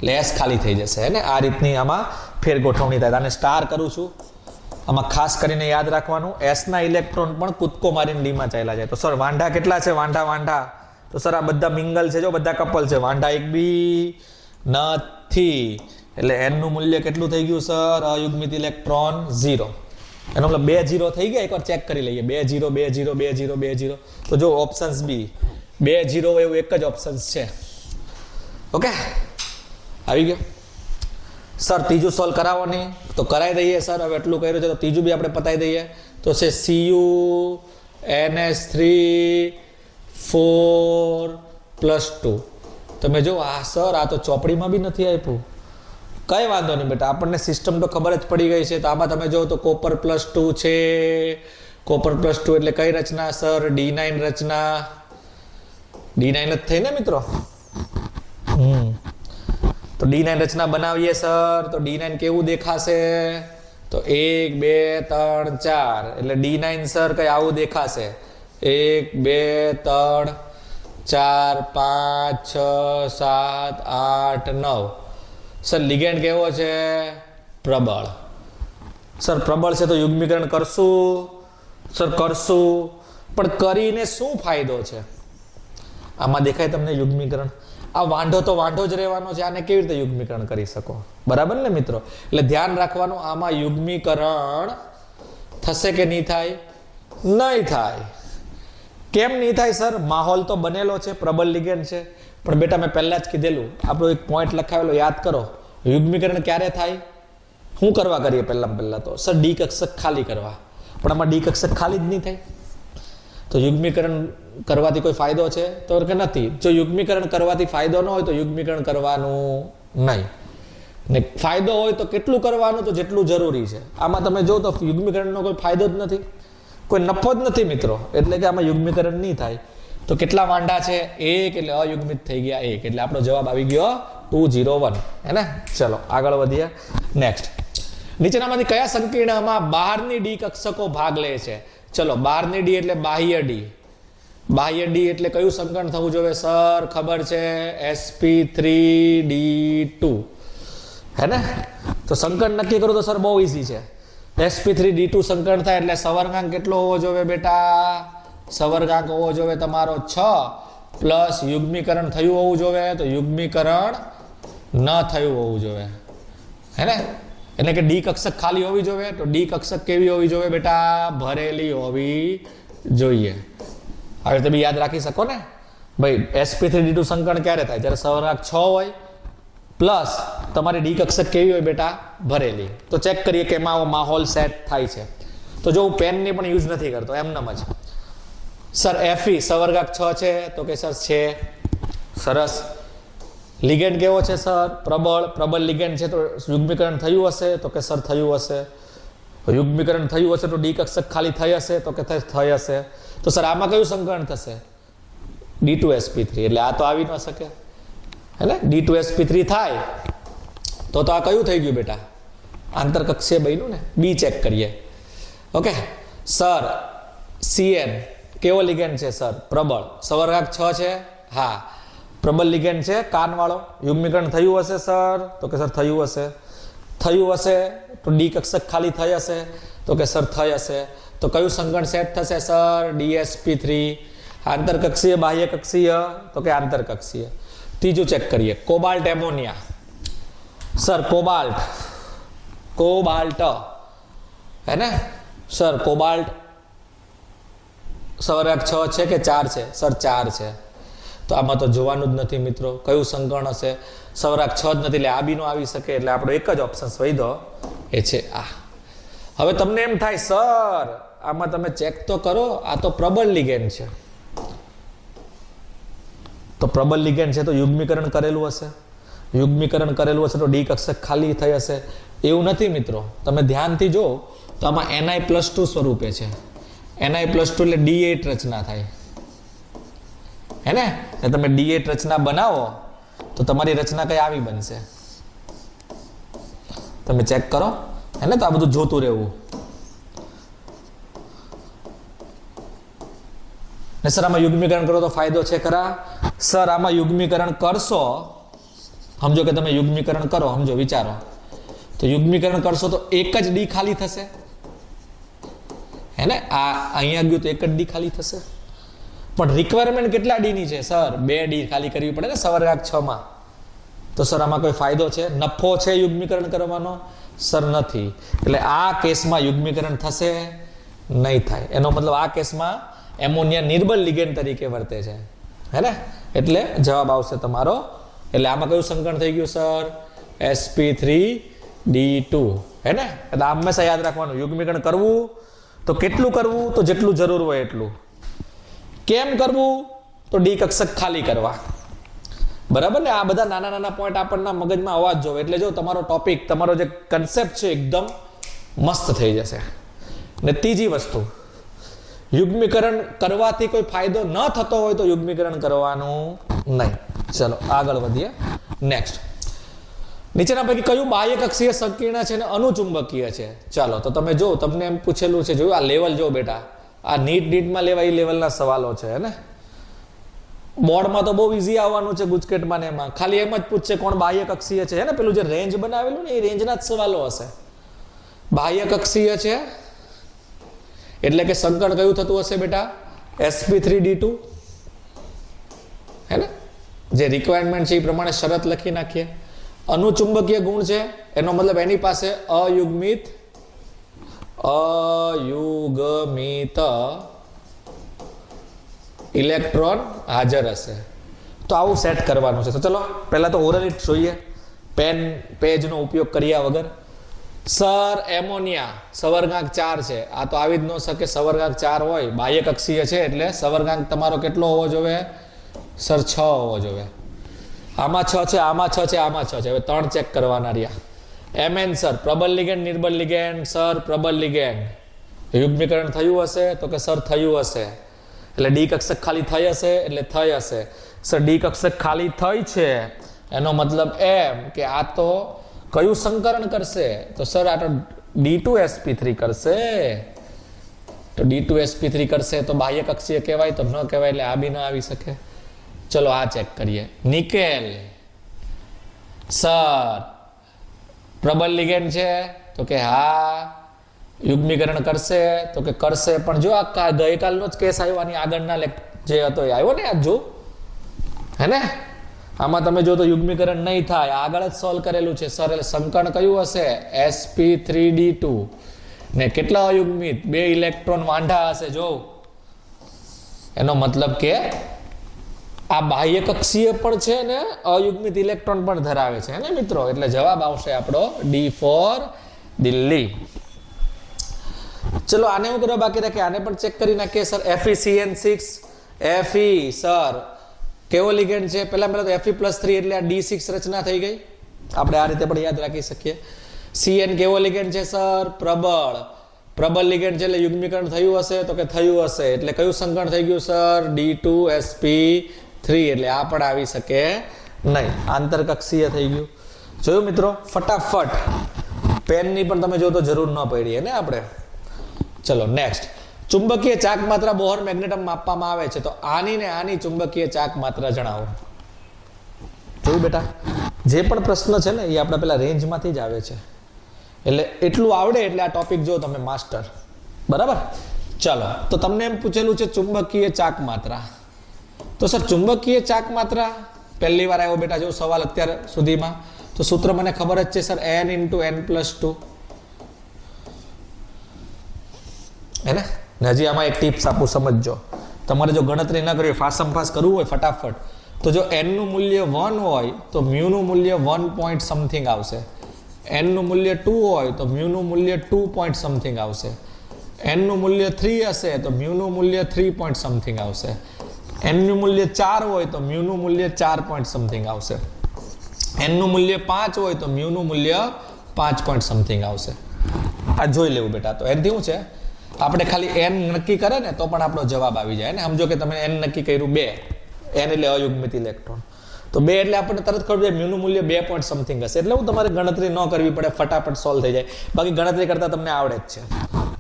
એટલે એસ ખાલી થઈ જશે હે ને. આ રીતની આમાં ફેર ગોઠવણી થાય. આને સ્ટાર કરું છું. આમાં ખાસ કરીને યાદ રાખવાનું એસ ના ઇલેક્ટ્રોન પણ કૂદકો મારીને ડી માં ચાલ્યા જાય. તો સર વાંઢા કેટલા છે? વાંઢા તો સર આ બધા મિંગલ છે, જો બધા કપલ છે. વાંઢા એક બી નથી એટલે એન નું મૂલ્ય કેટલું થઈ ગયું સર? અયુગ્મિત ઇલેક્ટ્રોન 0. એનો મતલબ 2 0 થઈ ગયા. એકવાર ચેક કરી લઈએ. 2 0 2 0 2 0 2 0. તો જો ઓપ્શન્સ બી 2 0 એવું એક જ ઓપ્શન્સ છે. ઓકે આવી ગયો સર. ત્રીજું સોલ્વ કરાવો નહીં તો કરાવી દઈએ સર. હવે એટલું કર્યું છે તો ત્રીજું બી આપણે પતાવી દઈએ. તો છે CuNH3 4 + 2. તમે જો આ સર આ તો ચોપડીમાં બી નથી આપ્યું. કઈ વાંધો નહીં બેટા, આપણને સિસ્ટમ તો ખબર જ પડી ગઈ છે. તો આમાં તમે જો તો કોપર +2 છે. કોપર +2 એટલે કઈ રચના સર? D9 રચના. D9 જ થઈ ને મિત્રો? તો D9 રચના બનાવીએ સર. તો D9 કેવું દેખાશે? તો 1 2 3 4 એટલે D9 સર કઈ આવું દેખાશે. 1 2 3 4 5 6 7 8 9. સર લિગેન્ડ કેવો છે? પ્રબળ. સર પ્રબળ છે તો યુગ્મીકરણ કરશું. સર કરશું, પણ કરીને શું ફાયદો છે? આમાં દેખાય તમને યુગ્મીકરણ? આ વાંઢો તો વાંઢો જ રહેવાનો છે. આને કેવી રીતે યુગ્મીકરણ કરી શકો? બરાબર ને મિત્રો? એટલે ધ્યાન રાખવાનું, આમાં યુગ્મીકરણ થશે કે નહીં થાય? નહીં થાય. કેમ નહીં થાય સર? માહોલ તો બનેલો છે, પ્રબળ લિગેન્ડ છે. પણ બેટા મેં પહેલા જ કીધેલું, આપણો એક પોઈન્ટ લખાવેલો યાદ કરો. યુગ્મીકરણ ક્યારે થાય? શું કરવા કરીએ? પહેલા તો સર ડી કક્ષક ખાલી કરવા. પણ આમાં ડી કક્ષક ખાલી જ નહીં થાય. તો યુગ્મીકરણ કરવાથી કોઈ ફાયદો છે તો કે નથી? જો યુગ્મીકરણ કરવાથી ફાયદો ન હોય તો યુગ્મીકરણ કરવાનું નહીં. ને ફાયદો હોય તો કેટલું કરવાનું? તો જેટલું જરૂરી છે. આમાં તમે જો તો યુગ્મીકરણનો કોઈ ફાયદો જ નથી, કોઈ નફો જ નથી મિત્રો. એટલે કે આમાં યુગ્મીકરણ નહીં થાય. તો કેટલા વાંઢા છે? 1 એટલે અયુગ્મિત થઈ ગયા 1. એટલે આપણો જવાબ આવી ગયો 201 હે ને. ચલો આગળ વધીએ. નેક્સ્ટ, નીચેનામાંથી કયા સંકીર્ણમાં બહારની ડી કક્ષકો ભાગ લે છે? ચલો બહારની ડી એટલે બાહ્ય ડી. બાહ્ય ડી એટલે કયું સંકરણ થવું જોઈએ સર? ખબર છે, sp3d2 હે ને. તો સંકરણ નક્કી કરું તો સર બહુ ઈઝી છે. sp3d2 સંકરણ થાય એટલે સવર્ગાંક કેટલો હોવો જોઈએ બેટા? સવર્ગાંક હોવો જોઈએ તમારો 6 પ્લસ યુગ્મીકરણ થયું હોવું જોઈએ. તો યુગ્મીકરણ ન થયું હોવું જોઈએ હે ને. એટલે કે ડી કક્ષક ખાલી હોવી જોઈએ. તો ડી કક્ષક કેવી હોવી જોઈએ બેટા? ભરેલી હોવી જોઈએ. આવી રીતે બી યાદ રાખી શકો ને ભાઈ. sp3d2 સંકરણ ક્યારે થાય? જ્યારે સવર્ગાંક 6 હોય પ્લસ તમારી ડી કક્ષક કેવી હોય બેટા? ભરેલી. તો ચેક કરીએ કે એમાં માહોલ સેટ થાય છે. તો જો હું પેનની પણ યુઝ નથી કરતો, એમનેમ જ. સર Fe સવર્ગાંક 6 છે તો કે સર છે. સરસ. લિગેન્ડ કેવો છે સર? પ્રબળ. પ્રબળ લિગેન્ડ છે તો યુગ્મીકરણ થયું હશે? તો કે સર થયું હશે. યુગ્મીકરણ થયું હશે તો ડી કક્ષક ખાલી થઈ હશે? તો કે થઈ હશે. તો સર આમાં કયું સંકરણ થશે? D2sp3. એટલે આ તો આવી ન શકે હે ને. D2sp3 થાય તો આ કયું થઈ ગયું બેટા? આંતરકક્ષીય બન્યું ને. બી ચેક કરીએ. ઓકે સર Cn કેવો લિગેન્ડ છે સર? પ્રબળ. સવર્ગાંક 6 છે? હા પ્રબળ લિગેન્ડ છે કાનવાળો. યુગ્મીકરણ થયું હશે સર? તો કે સર થયું હશે. થયું હશે તો ડી કક્ષક ખાલી થઈ હશે? તો કે સર થઈ હશે. તો કયું સંકરણ સેટ થશે સર? dsp3. આંતરકક્ષીય બાહ્ય કક્ષીય? તો કે આંતરકક્ષીય. ત્રીજું ચેક કરીએ. Cobalt ammonia. Sir cobalt, cobalt હે ને સર કોબાલ્ટ સવર્ગાંક 6 છે કે 4 છે? સર 4 છે. તો આમાં તો જોવાનું જ નથી મિત્રો કયું સંકર્ણ હશે. સવર્ગાંક 6 જ નથી એટલે આ બી નો આવી શકે. એટલે આપણો એક જ ઓપ્શન વધ્યો એ છે આ. હવે તમને એમ થાય સર આમાં તમે ચેક તો કરો, આ તો પ્રબળ લિગેન્ડ છે. તો પ્રબળ લિગેન્ડ છે તો યુગ્મીકરણ કરેલું હશે. યુગ્મીકરણ કરેલું હશે તો ડી કક્ષક ખાલી થઈ હશે. એવું નથી મિત્રો, તમે ધ્યાનથી જો તો આમાં Ni+2 સ્વરૂપે છે. Ni+2 એટલે D8 રચના થાય હે ને. તમે D8 રચના બનાવો તો તમારી રચના કઈ આવી બનશે. તમે ચેક કરો હે ને. તો આ બધું જોતું રહેવું. ને સર આમાં યુગ્મીકરણ કરો તો ફાયદો છે ખરા? સર આમાં યુગ્મીકરણ કરશો, સમજો કે તમે યુગ્મીકરણ કરો, સમજો વિચારો તો યુગ્મીકરણ કરશો તો એક જ ડી ખાલી થશે હે ને. આ અહીંયા ગયું તો એક જ ડી ખાલી થશે. પણ રિક્વાયરમેન્ટ કેટલા ડી ની છે? સર 2 ડી ખાલી કરવી પડે ને સવર્ગાંક 6 માં. તો સર આમાં કોઈ ફાયદો છે? નફો છે યુગ્મીકરણ કરવાનો? સર નથી. એટલે આ કેસમાં યુગ્મીકરણ થશે નહીં થાય. એનો મતલબ આ કેસમાં એમોનિયા નિર્બળ લિગેન્ડ તરીકે વર્તે છે હે ને. એટલે જવાબ આવશે તમારો. એટલે આમાં કયું સંકરણ થઈ ગયું સર? sp3d2 હે ને. એટલે આ હંમેશા યાદ રાખવાનું, યુગ્મીકરણ કરવું તો કેટલું કરવું? તો જેટલું જરૂર હોય એટલું. કેમ કરવું? તો ડી કક્ષક ખાલી કરવા. બરાબર ને. આ બધા નાના નાના પોઈન્ટ આપણના મગજમાં આવવા જ જોવે. એટલે જો તમારો ટોપિક, તમારો જે કન્સેપ્ટ છે એકદમ મસ્ત થઈ જશે. ને ત્રીજી વસ્તુ, યુગ્મીકરણ કરવાથી કોઈ ફાયદો ન થતો હોય તો યુગ્મીકરણ કરવાનું નહીં. ચલો આગળ વધીએ. નેક્સ્ટ, નીચેના પૈકી કયું બાહ્ય કક્ષીય સંકીર્ણ છે અને અનુચુંબકીય છે? ચાલો તો તમે જો, તમને એમ પૂછેલું છે, જોયું આ લેવલ જો બેટા, આ નીટમાં લેવા એ લેવલના સવાલો છે હે ને. બોર્ડમાં તો બહુ ઈઝી આવવાનું છે, ગુજકેટમાં ને એમાં ખાલી એમ જ પૂછશે કોણ બાહ્ય કક્ષીય છે હે ને. પેલું જે રેન્જ બનાવેલું ને એ રેન્જના જ સવાલો હશે. બાહ્ય કક્ષીય છે એટલે કે સંકર્ણ કયું થતું હશે બેટા? sp3d2 હે ને. જે રિક્વાયરમેન્ટ છે એ પ્રમાણે શરત લખી નાખીએ. અનુચુંબકીય ગુણ છે એનો મતલબ એની પાસે અયુગ્મિત ઇલેક્ટ્રોન હાજર હશે. તો આવું સેટ કરવાનું છે. તો ચલો પહેલા તો ઓરલી જોઈએ, પેન પેજનો ઉપયોગ કર્યા વગર. સર એમોનિયા સવર્ગાંક 4 છે. આ તો આવી જ ન શકે. સવર્ગાંક 4 હોય, બાહ્ય કક્ષીય છે એટલે સવર્ગાંક તમારો કેટલો હોવો જોઈએ? સર 6 હોવો જોઈએ. આમાં 6 છે, આમાં 6 છે, આમાં 6 છે. હવે 3 ચેક કરવાના રહ્યા. Mn સર પ્રબળ લિગેન્ડ, નિર્બળ લિગેન્ડ? સર પ્રબળ લિગેન્ડ. યુગ્મીકરણ થયું હશે? તો કે સર થયું હશે. એટલે ડી કક્ષક ખાલી થઈ હશે એટલે થઈ હશે. સર ડી કક્ષક ખાલી થઈ છે એનો મતલબ એમ કે આ તો કયું સંકરણ કરશે? તો સર આ તો D2sp3 કરશે. તો D2sp3 કરશે તો બાહ્ય કક્ષીય કહેવાય? તો ન કહેવાય. એટલે આ બી ના આવી શકે. ચલો આ ચેક કરીએ. નિકેલ સર પ્રબળ લિગેન્ડ છે? તો કે હા. યુગ્મીકરણ કરશે? તો કે કરશે. પણ જો આ ગઈકાલનો જ કેસ આવ્યો, આની આગળના જે હતો એ આવ્યો ને આજ જો હે ને. આમાં તમે જો તો યુગ્મીકરણ નહીં થાય, આગળ જ સોલ્વ કરેલું છે સર. એટલે સંકર્ણ કયું હશે? sp3d2. ને કેટલા અયુગ્મિત? 2 ઇલેક્ટ્રોન વાંઢા હશે. જો એનો મતલબ કે આ બાહ્ય કક્ષીય પણ છે ને અયુગ્મિત ઇલેક્ટ્રોન પણ ધરાવે છે ને મિત્રો. એટલે જવાબ આવશે આપણો D4 દિલ્હી. ચલો આને હું કરવા બાકી રાખીએ, આને પણ ચેક કરી નાખીએ સર. FeCN6 Fe સર કેવો લિગેન્ડ છે? પહેલા તો Fe+3 એટલે આ D6 રચના થઈ ગઈ. આપણે આ રીતે પણ યાદ રાખી શકીએ. Cn કેવો લિગેન્ડ છે સર? પ્રબળ. પ્રબળ લિગેન્ડ છે એટલે યુગ્મીકરણ થયું હશે? તો કે થયું હશે. એટલે કયું સંકરણ થઈ ગયું સર? D2sp3. એટલે આ પણ આવી શકે નહીં, આંતરકક્ષીય થઈ ગયું. જોયું મિત્રો? ફટાફટ પેનની પણ તમે જો તો જરૂર ન પડી ને આપણે. ચલો નેક્સ્ટ, ચુંબકીય ચાક માત્રા બોહર મેગ્નેટમ માપવામાં આવે છે તો આની ને આની ચુંબકીય ચાક માત્રા જણાવો. જોયું બેટા? જે પણ પ્રશ્ન છે ને એ આપણે પેલા રેન્જમાંથી જ આવે છે. એટલે એટલું આવડે એટલે આ ટોપિક જો તમે માસ્ટર. બરાબર? ચાલો તો તમને એમ પૂછેલું છે ચુંબકીય ચાક માત્રા. તો સર ચુંબકીય ચાક માત્રા પહેલી વાર આવ્યો બેટા, જો સવાલ અત્યાર સુધીમાં. તો સૂત્ર મને ખબર જ છે સર, n ઇન્ટુ n+2 હે ને. હજી આમાં એક ટિપ્સ આપું, સમજજો. તમારે જો ગણતરી ન કરવી, ફાસમ ફાસ કરવું હોય ફટાફટ, તો જો n નું મૂલ્ય 1 હોય તો મ્યુ નું મૂલ્ય 1 પોઈન્ટ સમથિંગ આવશે. n નું મૂલ્ય 2 હોય તો મ્યુ નું મૂલ્ય 2 પોઈન્ટ સમથિંગ આવશે. n નું મૂલ્ય 3 હશે તો મ્યુ નું મૂલ્ય 3 પોઈન્ટ સમથિંગ આવશે. n નું મૂલ્ય 4 હોય તો મ્યુ નું મૂલ્ય 4 પોઈન્ટ સમથિંગ આવશે. n નું મૂલ્ય 5 હોય તો મ્યુ નું મૂલ્ય 5 પોઈન્ટ સમથિંગ આવશે. આ જોઈ લેવું બેટા. તો એનથી શું છે, આપણે ખાલી n નક્કી કરે ને તો પણ આપણો જવાબ આવી જાય ને. સમજો કે તમે n નક્કી કર્યું 2, n એટલે અયુગ્મિત ઇલેક્ટ્રોન, તો 2 એટલે આપણને તરત ખબર છે મ્યુનું મૂલ્ય 2 પોઈન્ટ સમથિંગ હશે. એટલે હું તમારે ગણતરી ન કરવી પડે, ફટાફટ સોલ્વ થઈ જાય. બાકી ગણતરી કરતા તમને આવડે જ છે.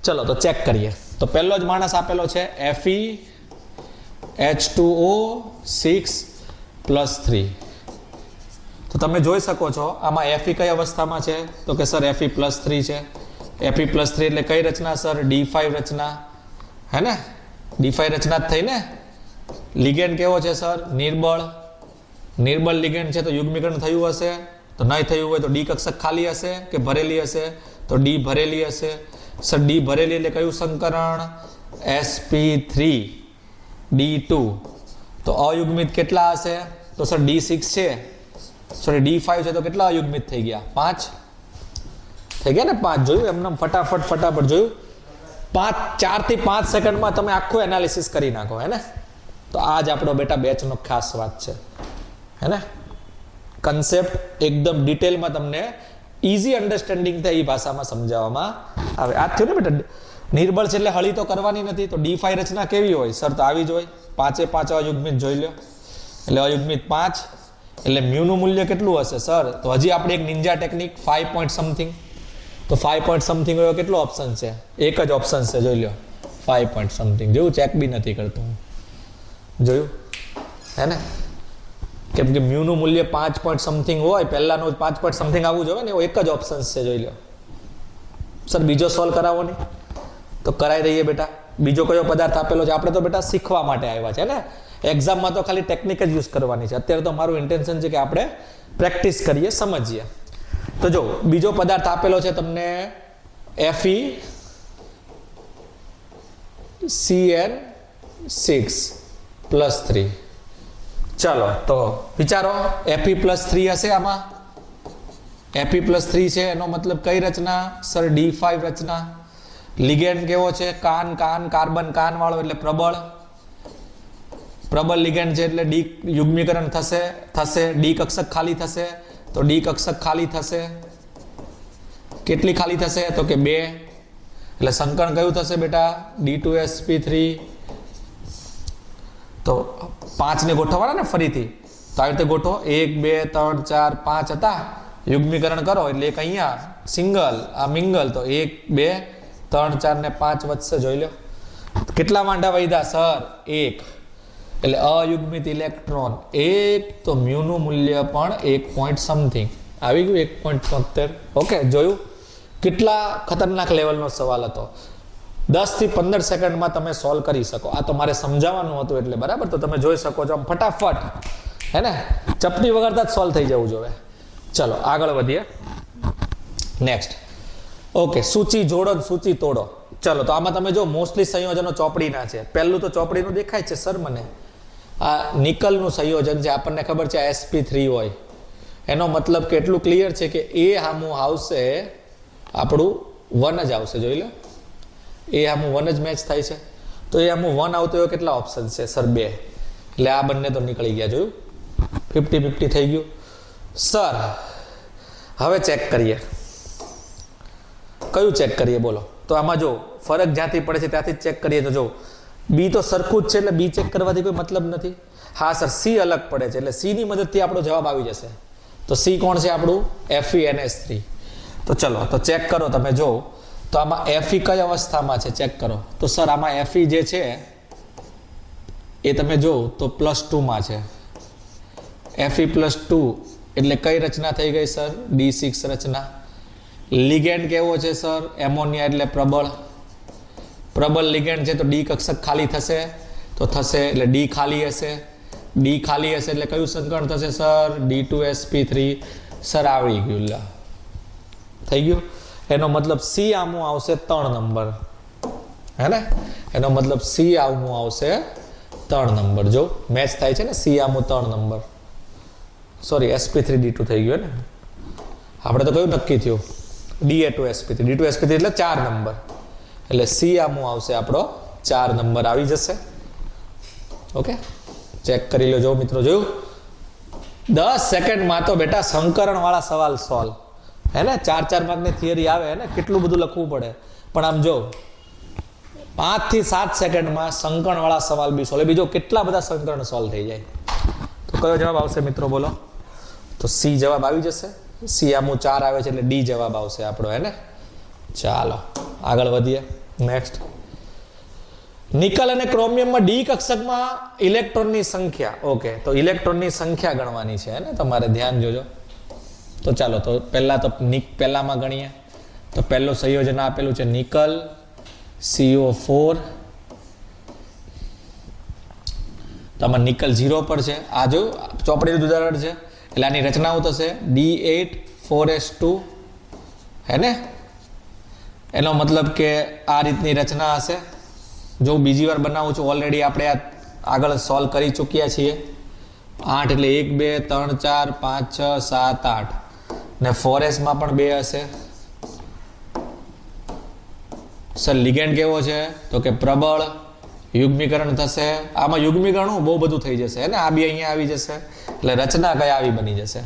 ચલો તો ચેક કરીએ. તો પહેલો જ માણસ આપેલો છે FeH2O 6+3. તો તમે જોઈ શકો છો આમાં Fe કઈ અવસ્થામાં છે, તો કે સર Fe+3 છે. Fe+3 એટલે કઈ રચના સર? D5 રચના, હે ને? D5 રચના જ થઈ ને. લિગેન્ડ કેવો છે સર? નિર્બળ. નિર્બળ લિગેન્ડ છે તો યુગ્મીકરણ થયું હશે, તો નહીં થયું હોય તો ડી કક્ષક ખાલી હશે કે ભરેલી હશે? તો ડી ભરેલી હશે. સર ડી ભરેલી એટલે કયું સંકરણ? sp3d2. તો અયુગ્મિત કેટલા હશે? તો સર D6 છે, સોરી D5 છે, તો કેટલા અયુગ્મિત થઈ ગયા? 5 થઈ ગયા ને. 5 જોયું એમને ફટાફટ જોયું. 4 થી 5 સેકન્ડમાં તમે આખું એનાલિસિસ કરી નાખો, હે ને. તો આ જ આપણો બેટા બેચનો ખાસ વાત છે, હે ને. કન્સેપ્ટ એકદમ ડિટેલમાં તમને ઇઝી અન્ડરસ્ટેન્ડિંગ થાય એ ભાષામાં સમજાવવામાં આવે. આ થયું ને બેટા. નિર્બળ છે એટલે હળી તો કરવાની નથી. તો D5 રચના કેવી હોય સર? તો આવી જ હોય. 5 એ 5 અયુગ્મિત જોઈ લો. એટલે અયુગ્મિત 5 એટલે મ્યુનું મૂલ્ય કેટલું હશે સર? તો હજી આપણે એક નિંજા ટેકનિક 5 પોઈન્ટ સમથિંગ. તો 5 પોઈન્ટ સમથિંગ હોય કેટલો ઓપ્શન છે? એક જ ઓપ્શન છે, જોઈ લો 5 પોઈન્ટ સમથિંગ. જોયું, ચેક બી નથી કરતો હું. જોયું, હે ને. કેમ કે મ્યુનું મૂલ્ય 5 પોઈન્ટ સમથિંગ હોય, પહેલાનું 5 પોઈન્ટ સમથિંગ આવવું જોઈએ ને, એવો એક જ ઓપ્શન છે, જોઈ લો. સર બીજો સોલ્વ કરાવો નહીં? તો કરાવી દઈએ બેટા. બીજો કયો પદાર્થ આપેલો છે? આપણે તો બેટા શીખવા માટે આવ્યા છે ને. એક્ઝામમાં તો ખાલી ટેકનિક જ યુઝ કરવાની છે. અત્યારે તો મારું ઇન્ટેન્શન છે કે આપણે પ્રેક્ટિસ કરીએ, સમજીએ. તો જો બીજો પદાર્થ આપેલો છે તમને FeCN6+3. ચાલો તો વિચારો, Fe+3 હશે આમાં. Fe+3 છે એનો મતલબ કઈ રચના સર? D5 રચના. લિગેન્ડ કેવો છે? કાર્બન કાન વાળો એટલે પ્રબળ. પ્રબળ લિગેન્ડ છે એટલે ડી યુગ્મીકરણ થશે. ડી કક્ષક ખાલી થશે, તો ડી કક્ષક ખાલી થશે. કેટલી ખાલી થશે? તો કે 2. એટલે સંકરણ કયું થશે બેટા? D2sp3. તો 5 ને ગોઠવવાના ને ફરીથી. તો આવી રીતે ગોઠવો. 1 2 3 4 5 હતા. યુગ્મીકરણ કરો એટલે એક અહીંયા સિંગલ, આ મિંગલ. તો 1 2 3 4 ને 5 વધશે, જોઈ લો. કેટલા માંડા વધ્યા સર? 1. એટલે અયુગ્મિત ઇલેક્ટ્રોન 1. તો મ્યુનું મૂલ્ય પણ 1 પોઈન્ટ સમથિંગ આવી ગયું, 1.73. ઓકે, જોયું. કેટલા ખતરનાક લેવલનો સવાલ હતો. 10 થી 15 સેકન્ડમાં તમે સોલ્વ કરી શકો. આ તો મારે સમજાવવાનું હતું એટલે, બરાબર. તો તમે જોઈ શકો છો આમ ફટાફટ, હે ને. ચપટી વગરતા જ સોલ્વ થઈ જવું જોઈએ. ચલો આગળ વધીએ. નેક્સ્ટ. ઓકે, સૂચિ જોડો, સૂચિ તોડો. ચલો તો આમાં તમે જો મોસ્ટલી સંયોજનો ચોપડીના છે. પહેલું તો ચોપડીનું દેખાય છે સર મને. આ નિકલનું સંયોજન છે, આપણને ખબર છે sp3 હોય. એનો મતલબ કેટલું ક્લિયર છે કે એ હામું આવશે આપણું 1 જ આવશે, જોઈ લો. એ હામું 1 જ મેચ થાય છે. તો એ હામું 1 આવતો હોય કેટલા ઓપ્શન છે સર? 2. એટલે આ બંને તો નીકળી ગયા, જોયું. 50-50 થઈ ગયું સર. હવે ચેક કરીએ. કયું ચેક કરીએ બોલો? તો આમાં જો ફરક જ્યાંથી પડે છે ત્યાંથી જ ચેક કરીએ. તો જો બી તો સરખું જ છે એટલે બી ચેક કરવાથી કોઈ મતલબ નથી. હા સર, સી અલગ પડે છે એટલે સી ની મદદથી આપણો જવાબ આવી જશે. તો સી કોણ છે આપણું? FeNH3. તો ચલો તો ચેક કરો. તમે જો તો આમાં Fe કઈ અવસ્થામાં છે ચેક કરો. તો સર આમાં Fe જે છે એ તમે જો તો +2 છે. Fe+2 એટલે કઈ રચના થઈ ગઈ સર? D6 રચના. લિગેન્ડ કેવો છે સર? એમોનિયા એટલે પ્રબળ. પ્રબળ લિગેન્ડ છે તો ડી કક્ષક ખાલી થશે, તો થશે એટલે ડી ખાલી હશે. ડી ખાલી હશે એટલે કયું સંકરણ થશે સર? D2sp3. સર આવડી ગયું, લા થઈ ગયું. એનો મતલબ સી આમું આવશે 3 નંબર, હે ને? એનો મતલબ સી આમું આવશે 3 નંબર. જો મેચ થાય છે ને, સી આમું 3 નંબર. સોરી, sp3d2 થઈ ગયો ને. આપણે તો કયું નક્કી થયું? da2 sp3, d2 sp3 એટલે 4 નંબર. એટલે સી આમું આવશે આપણો 4 નંબર આવી જશે. ઓકે, ચેક કરી લો. જો મિત્રો, જોયું? 10 સેકન્ડમાં તો બેટા સંકરણ વાળા સવાલ સોલ્વ, હે ને? 4 માર્કની થિયરી આવે, હે ને? કેટલું બધું લખવું પડે. પણ આમ જો 5 થી 7 સેકન્ડમાં સંકરણ વાળા સવાલ બી સોલ્વ. બીજો કેટલા બધા સંકરણ સોલ્વ થઈ જાય. તો કયો જવાબ આવશે મિત્રો, બોલો? તો સી જવાબ આવી જશે. સી આમું 4 આવે છે એટલે ડી જવાબ આવશે આપણો, હે ને? ચાલો આગળ વધીએ. નેક્સ્ટ, નિકલ અને ક્રોમિયમમાં ડી કક્ષકમાં ઇલેક્ટ્રોનની સંખ્યા. ઓકે, તો ઇલેક્ટ્રોનની સંખ્યા ગણવાની છે, ને? તમારે ધ્યાન જોજો. તો ચાલો, તો પહેલામાં ગણીએ. તો પહેલું સંયોજન આપેલું છે નિકલ CO4. તો આમાં નિકલ 0 પર છે. આ જો ચોપડીનું ઉદાહરણ છે એટલે આની રચનાઓ થશે D8 4s2, હે ને? એનો મતલબ કે આ રીતની રચના હશે. જો બીજી વાર બનાવું છું, ઓલરેડી આપણે આ આગળ સોલ્વ કરી ચૂક્યા છીએ. 8 એટલે 1 2 3 4 5 6 7 8 ને 4s માં પણ 2 હશે. સર લિગેન્ડ કેવો છે? તો કે પ્રબળ. યુગ્મીકરણ થશે. આમાં યુગ્મીકરણ બહુ બધું થઈ જશે, હે ને? આ બી અહીંયા આવી જશે એટલે રચના કઈ આવી બની જશે.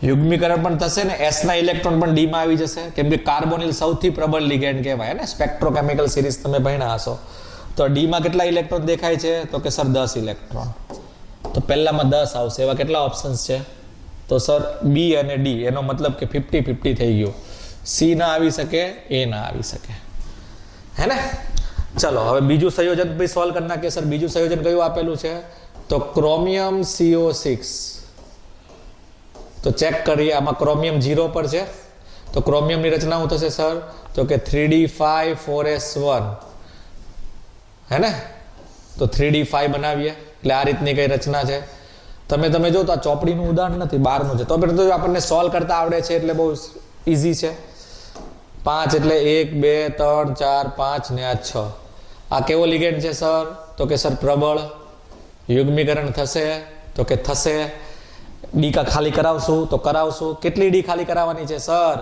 યુગ્મીકરણ પણ થશે ને s ના ઇલેક્ટ્રોન પણ d માં આવી જશે, કેમ કે કાર્બોનિલ સૌથી પ્રબળ લિગેન્ડ કહેવાય, ને? સ્પેક્ટ્રોકેમિકલ સિરીઝ તમે ભણ્યા હશો. તો d માં કેટલા ઇલેક્ટ્રોન દેખાય છે? તો કે સર 10 ઇલેક્ટ્રોન. તો પહેલામાં 10 આવશે. એવા કેટલા ઓપ્શન્સ છે? તો સર બી અને ડી. એનો મતલબ કે 50-50 થઈ ગયું. સી ના આવી શકે, એ ના આવી શકે, હે ને? ચલો હવે બીજું સંયોજન બી સોલ્વ કરી નાખીએ. સર બીજું સંયોજન કયું આપેલું છે? તો ક્રોમિયમ CO6. તો ચેક કરીએ. આમાં ક્રોમિયમ 0 પર છે. તો ક્રોમિયમની રચના શું થશે સર? તો કે 3d5 4s1, હે ને? તો 3d5 બનાવીએ એટલે આ રીતની કઈ રચના છે. તમે જો તો આ ચોપડીનું ઉદાહરણ નથી, બહારનું છે. તો આપણને સોલ્વ કરતા આવડે છે એટલે બહુ ઇઝી છે. 5 એટલે 1 2 3 4 5 ને આ 6. આ કેવો લિગેન્ડ છે સર? તો કે સર પ્રબળ. યુગ્મીકરણ થશે? તો કે થશે. ડી કા ખાલી કરાવશું? તો કરાવશું. કેટલી ડી ખાલી કરાવવાની છે સર?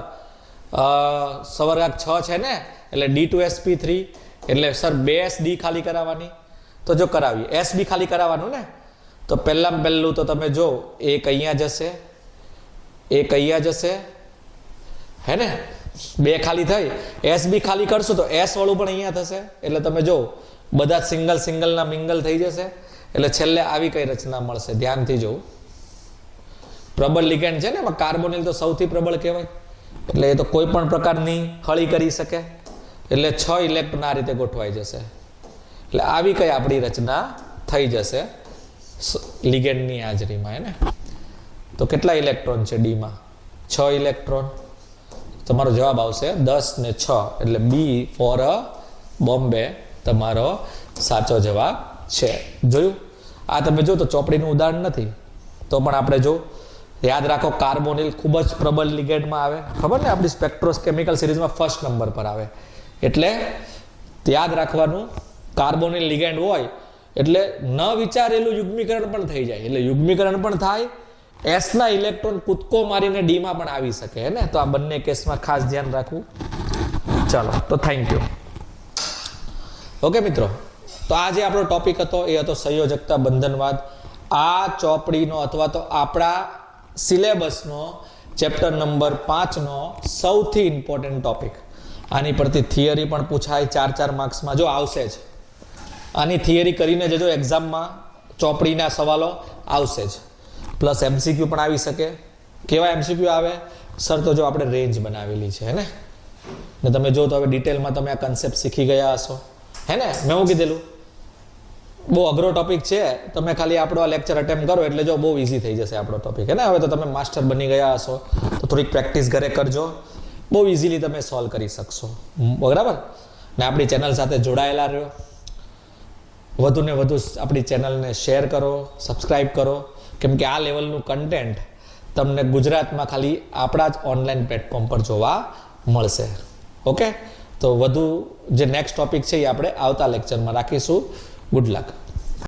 સવર્ગાંક 6 છે ને, એટલે D2sp3 એટલે સર 2sd ખાલી કરાવવાની. તો જો કરાવીએ, sb ખાલી કરાવવાનું ને. તો પહેલું તો તમે જો, એક અહીંયા જશે, એક અહીંયા જશે, હે ને? 2 ખાલી થઈ. sb ખાલી કરશું તો s વાળું પણ અહીંયા થશે. એટલે તમે જો બધા સિંગલના મિંગલ થઈ જશે. એટલે છેલ્લે આવી કઈ રચના મળશે. ધ્યાનથી જોવું. પ્રબળ લિગેન્ડ છે ને, એમાં કાર્બોનિલ તો સૌથી પ્રબળ કહેવાય. એટલે એ તો કોઈ પણ પ્રકારની હળી કરી શકે. એટલે 6 ઇલેક્ટ્રોન આ રીતે ગોઠવાઈ જશે. એટલે આવી કઈ આપણી રચના થઈ જશે લિગેન્ડની હાજરીમાં, હે ને? તો કેટલા ઇલેક્ટ્રોન છે ડીમાં? 6 ઇલેક્ટ્રોન. તમારો જવાબ આવશે 10 ને 6 એટલે બી ફોર બોમ્બે તમારો સાચો જવાબ છે. જોયું? આ તમે જો તો ચોપડીનું ઉદાહરણ નથી, તો પણ આપણે જો યાદ રાખો, કાર્બોનિલ ખૂબ જ પ્રબળ લિગેન્ડમાં આવે. ખબર ને? આપણી સ્પેક્ટ્રોકેમિકલ સિરીઝમાં ફર્સ્ટ નંબર પર આવે. એટલે યાદ રાખવાનું, કાર્બોનિલ લિગેન્ડ હોય એટલે ન વિચારેલું યુગ્મીકરણ પણ થઈ જાય. એટલે યુગ્મીકરણ પણ થાય. s ના ઇલેક્ટ્રોન કૂદકો મારીને ડી માં પણ આવી શકે, હે ને? તો આ બંને કેસમાં ખાસ ધ્યાન રાખવું. ચાલો, તો થેન્ક યુ. ઓકે મિત્રો, તો આ જે આપણો ટોપિક હતો એ હતો સંયોજકતા બંધનવાદ. આ ચોપડીનો અથવા તો આપણા સિલેબસનો ચેપ્ટર નંબર 5 નો સૌથી ઇમ્પોર્ટન્ટ ટોપિક. આની પરથી થિયરી પણ પૂછાય 4 માર્ક્સમાં, જો આવશે જ. આની થિયરી કરીને જજો, એક્ઝામમાં ચોપડીના સવાલો આવશે જ. પ્લસ MCQ પણ આવી શકે. કેવા MCQ આવે સર? તો જો આપણે રેન્જ બનાવેલી છે, હે ને? તમે જો તો હવે ડિટેલમાં તમે આ કન્સેપ્ટ શીખી ગયા હશો, હે ને? મેં હું કીધેલું બહુ અઘરો ટોપિક છે. તમે ખાલી આપણો આ લેક્ચર અટેમ્પ કરો એટલે જો બહુ ઇઝી થઈ જશે આપણો ટોપિક, હે ને? હવે તો તમે માસ્ટર બની ગયા હશો, તો થોડીક પ્રેક્ટિસ ઘરે કરજો. બહુ ઇઝીલી તમે સોલ્વ કરી શકશો, બરાબર ને? આપણી ચેનલ સાથે જોડાયેલા રહ્યો. વધુને વધુ આપણી ચેનલને શેર કરો, સબસ્ક્રાઈબ કરો, કેમ કે આ લેવલનું કન્ટેન્ટ તમને ગુજરાતમાં ખાલી આપણા જ ઓનલાઈન પ્લેટફોર્મ પર જોવા મળશે. ઓકે, તો વધુ જે નેક્સ્ટ ટોપિક છે એ આપણે આવતા લેક્ચરમાં રાખીશું. Good luck.